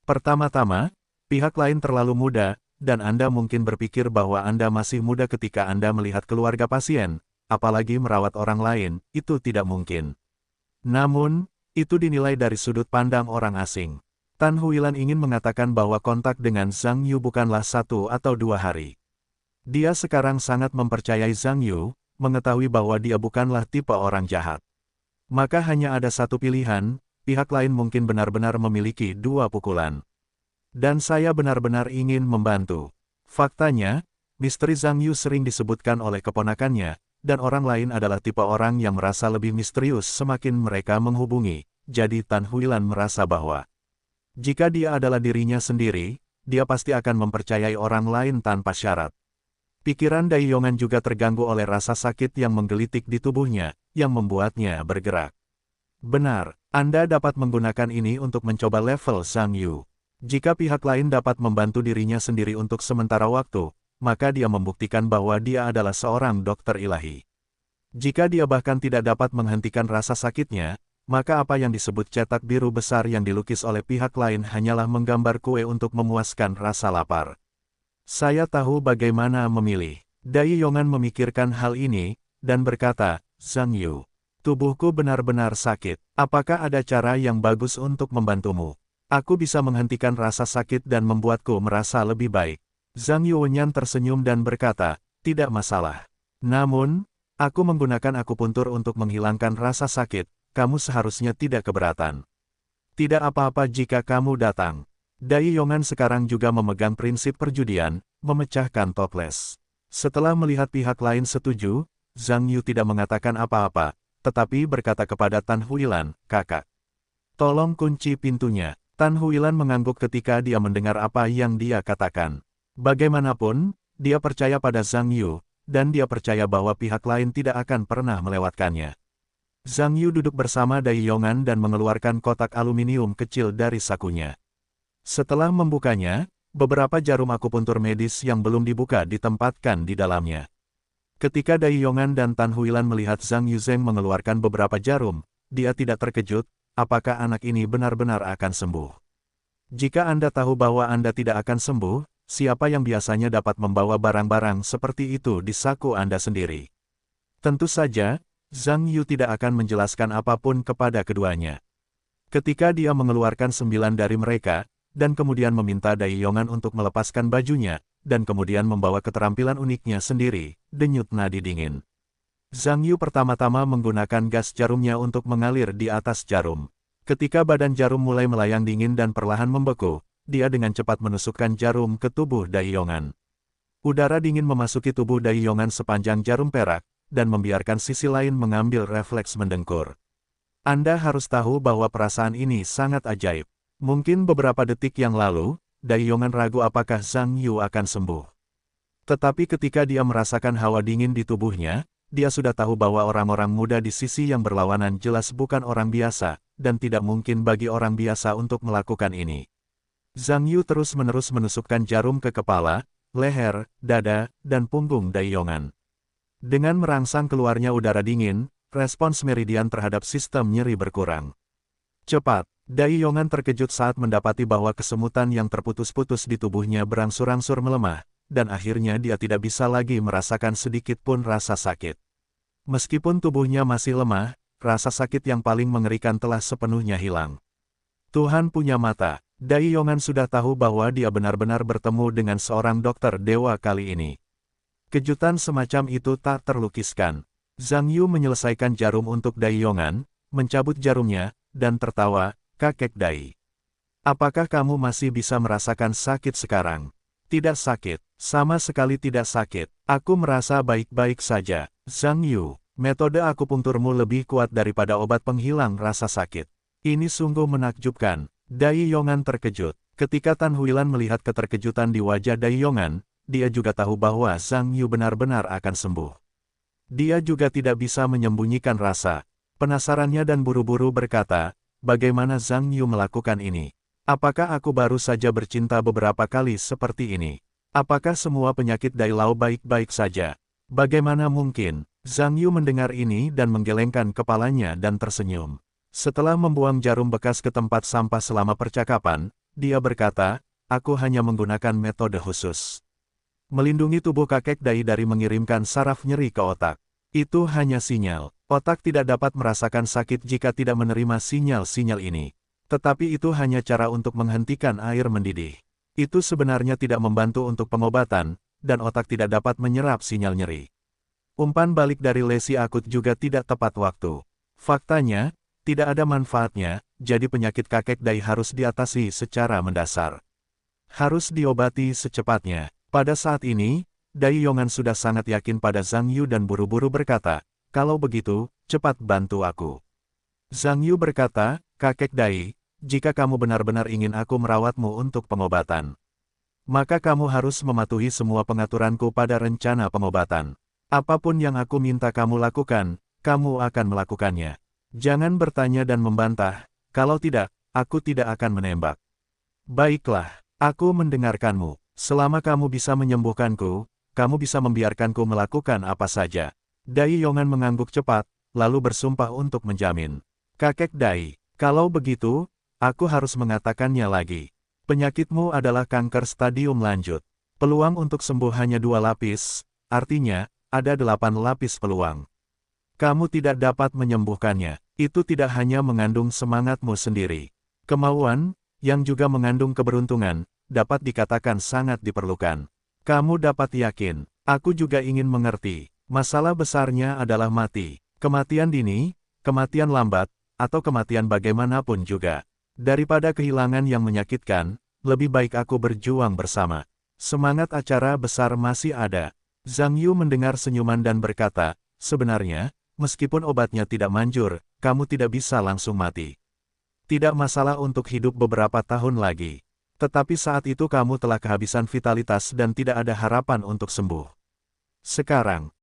Pertama-tama, pihak lain terlalu muda, dan Anda mungkin berpikir bahwa Anda masih muda ketika Anda melihat keluarga pasien, apalagi merawat orang lain, itu tidak mungkin. Namun, itu dinilai dari sudut pandang orang asing. Tan Huilan ingin mengatakan bahwa kontak dengan Zhang Yu bukanlah 1 atau 2 hari. Dia sekarang sangat mempercayai Zhang Yu, mengetahui bahwa dia bukanlah tipe orang jahat. Maka hanya ada satu pilihan, pihak lain mungkin benar-benar memiliki 2 pukulan. Dan saya benar-benar ingin membantu. Faktanya, misteri Zhang Yu sering disebutkan oleh keponakannya, dan orang lain adalah tipe orang yang merasa lebih misterius semakin mereka menghubungi, jadi Tan Huilan merasa bahwa jika dia adalah dirinya sendiri, dia pasti akan mempercayai orang lain tanpa syarat. Pikiran Dai Yongan juga terganggu oleh rasa sakit yang menggelitik di tubuhnya, yang membuatnya bergerak. Benar, Anda dapat menggunakan ini untuk mencoba level Zhang Yu. Jika pihak lain dapat membantu dirinya sendiri untuk sementara waktu, maka dia membuktikan bahwa dia adalah seorang dokter ilahi. Jika dia bahkan tidak dapat menghentikan rasa sakitnya, maka apa yang disebut cetak biru besar yang dilukis oleh pihak lain hanyalah menggambar kue untuk memuaskan rasa lapar. Saya tahu bagaimana memilih. Dai Yongan memikirkan hal ini, dan berkata, Zhang Yu, tubuhku benar-benar sakit. Apakah ada cara yang bagus untuk membantumu? Aku bisa menghentikan rasa sakit dan membuatku merasa lebih baik. Zhang Yuanyan tersenyum dan berkata, tidak masalah. Namun, aku menggunakan akupuntur untuk menghilangkan rasa sakit. Kamu seharusnya tidak keberatan. Tidak apa-apa jika kamu datang. Dai Yongan sekarang juga memegang prinsip perjudian, memecahkan toples. Setelah melihat pihak lain setuju, Zhang Yu tidak mengatakan apa-apa, tetapi berkata kepada Tan Huilan, kakak, tolong kunci pintunya. Tan Huilan mengangguk ketika dia mendengar apa yang dia katakan. Bagaimanapun, dia percaya pada Zhang Yu, dan dia percaya bahwa pihak lain tidak akan pernah melewatkannya. Zhang Yu duduk bersama Dai Yongan dan mengeluarkan kotak aluminium kecil dari sakunya. Setelah membukanya, beberapa jarum akupuntur medis yang belum dibuka ditempatkan di dalamnya. Ketika Dai Yongan dan Tan Huilan melihat Zhang Yuzheng mengeluarkan beberapa jarum, dia tidak terkejut, apakah anak ini benar-benar akan sembuh. Jika Anda tahu bahwa Anda tidak akan sembuh, siapa yang biasanya dapat membawa barang-barang seperti itu di saku Anda sendiri? Tentu saja, Zhang Yu tidak akan menjelaskan apapun kepada keduanya. Ketika dia mengeluarkan 9 dari mereka, dan kemudian meminta Dai Yongan untuk melepaskan bajunya, dan kemudian membawa keterampilan uniknya sendiri, denyut nadi dingin. Zhang Yu pertama-tama menggunakan gas jarumnya untuk mengalir di atas jarum. Ketika badan jarum mulai melayang dingin dan perlahan membeku, dia dengan cepat menusukkan jarum ke tubuh Dai Yongan. Udara dingin memasuki tubuh Dai Yongan sepanjang jarum perak, dan membiarkan sisi lain mengambil refleks mendengkur. Anda harus tahu bahwa perasaan ini sangat ajaib. Mungkin beberapa detik yang lalu, Dai Yongan ragu apakah Zhang Yu akan sembuh. Tetapi ketika dia merasakan hawa dingin di tubuhnya, dia sudah tahu bahwa orang-orang muda di sisi yang berlawanan jelas bukan orang biasa, dan tidak mungkin bagi orang biasa untuk melakukan ini. Zhang Yu terus-menerus menusukkan jarum ke kepala, leher, dada, dan punggung Dai Yongan. Dengan merangsang keluarnya udara dingin, respons meridian terhadap sistem nyeri berkurang. Cepat, Dai Yongan terkejut saat mendapati bahwa kesemutan yang terputus-putus di tubuhnya berangsur-angsur melemah, dan akhirnya dia tidak bisa lagi merasakan sedikit pun rasa sakit. Meskipun tubuhnya masih lemah, rasa sakit yang paling mengerikan telah sepenuhnya hilang. Tuhan punya mata, Dai Yongan sudah tahu bahwa dia benar-benar bertemu dengan seorang dokter dewa kali ini. Kejutan semacam itu tak terlukiskan. Zhang Yu menyelesaikan jarum untuk Dai Yongan, mencabut jarumnya, dan tertawa, kakek Dai. Apakah kamu masih bisa merasakan sakit sekarang? Tidak sakit, sama sekali tidak sakit. Aku merasa baik-baik saja. Zhang Yu, metode akupunkturmu lebih kuat daripada obat penghilang rasa sakit. Ini sungguh menakjubkan. Dai Yongan terkejut. Ketika Tan Huilan melihat keterkejutan di wajah Dai Yongan, dia juga tahu bahwa Zhang Yu benar-benar akan sembuh. Dia juga tidak bisa menyembunyikan rasa penasarannya dan buru-buru berkata, bagaimana Zhang Yu melakukan ini? Apakah aku baru saja bercinta beberapa kali seperti ini? Apakah semua penyakit Dai Lao baik-baik saja? Bagaimana mungkin? Zhang Yu mendengar ini dan menggelengkan kepalanya dan tersenyum. Setelah membuang jarum bekas ke tempat sampah selama percakapan, dia berkata, aku hanya menggunakan metode khusus. Melindungi tubuh kakek Dai dari mengirimkan saraf nyeri ke otak. Itu hanya sinyal. Otak tidak dapat merasakan sakit jika tidak menerima sinyal-sinyal ini. Tetapi itu hanya cara untuk menghentikan air mendidih. Itu sebenarnya tidak membantu untuk pengobatan, dan otak tidak dapat menyerap sinyal nyeri. Umpan balik dari lesi akut juga tidak tepat waktu. Faktanya, tidak ada manfaatnya, jadi penyakit kakek Dai harus diatasi secara mendasar. Harus diobati secepatnya. Pada saat ini, Dai Yongan sudah sangat yakin pada Zhang Yu dan buru-buru berkata, kalau begitu, cepat bantu aku. Zhang Yu berkata, kakek Dai, jika kamu benar-benar ingin aku merawatmu untuk pengobatan, maka kamu harus mematuhi semua pengaturanku pada rencana pengobatan. Apapun yang aku minta kamu lakukan, kamu akan melakukannya. Jangan bertanya dan membantah, kalau tidak, aku tidak akan menembak. Baiklah, aku mendengarkanmu. Selama kamu bisa menyembuhkanku, kamu bisa membiarkanku melakukan apa saja. Dai Yongan mengangguk cepat, lalu bersumpah untuk menjamin. Kakek Dai, kalau begitu, aku harus mengatakannya lagi. Penyakitmu adalah kanker stadium lanjut. Peluang untuk sembuh hanya 2 lapis, artinya, ada 8 lapis peluang. Kamu tidak dapat menyembuhkannya. Itu tidak hanya mengandung semangatmu sendiri. Kemauan, yang juga mengandung keberuntungan, dapat dikatakan sangat diperlukan. Kamu dapat yakin, aku juga ingin mengerti. Masalah besarnya adalah mati. Kematian dini, kematian lambat, atau kematian bagaimanapun juga. Daripada kehilangan yang menyakitkan, lebih baik aku berjuang bersama. Semangat acara besar masih ada. Zhang Yu mendengar senyuman dan berkata, sebenarnya, meskipun obatnya tidak manjur, kamu tidak bisa langsung mati. Tidak masalah untuk hidup beberapa tahun lagi. Tetapi saat itu kamu telah kehabisan vitalitas dan tidak ada harapan untuk sembuh. Sekarang,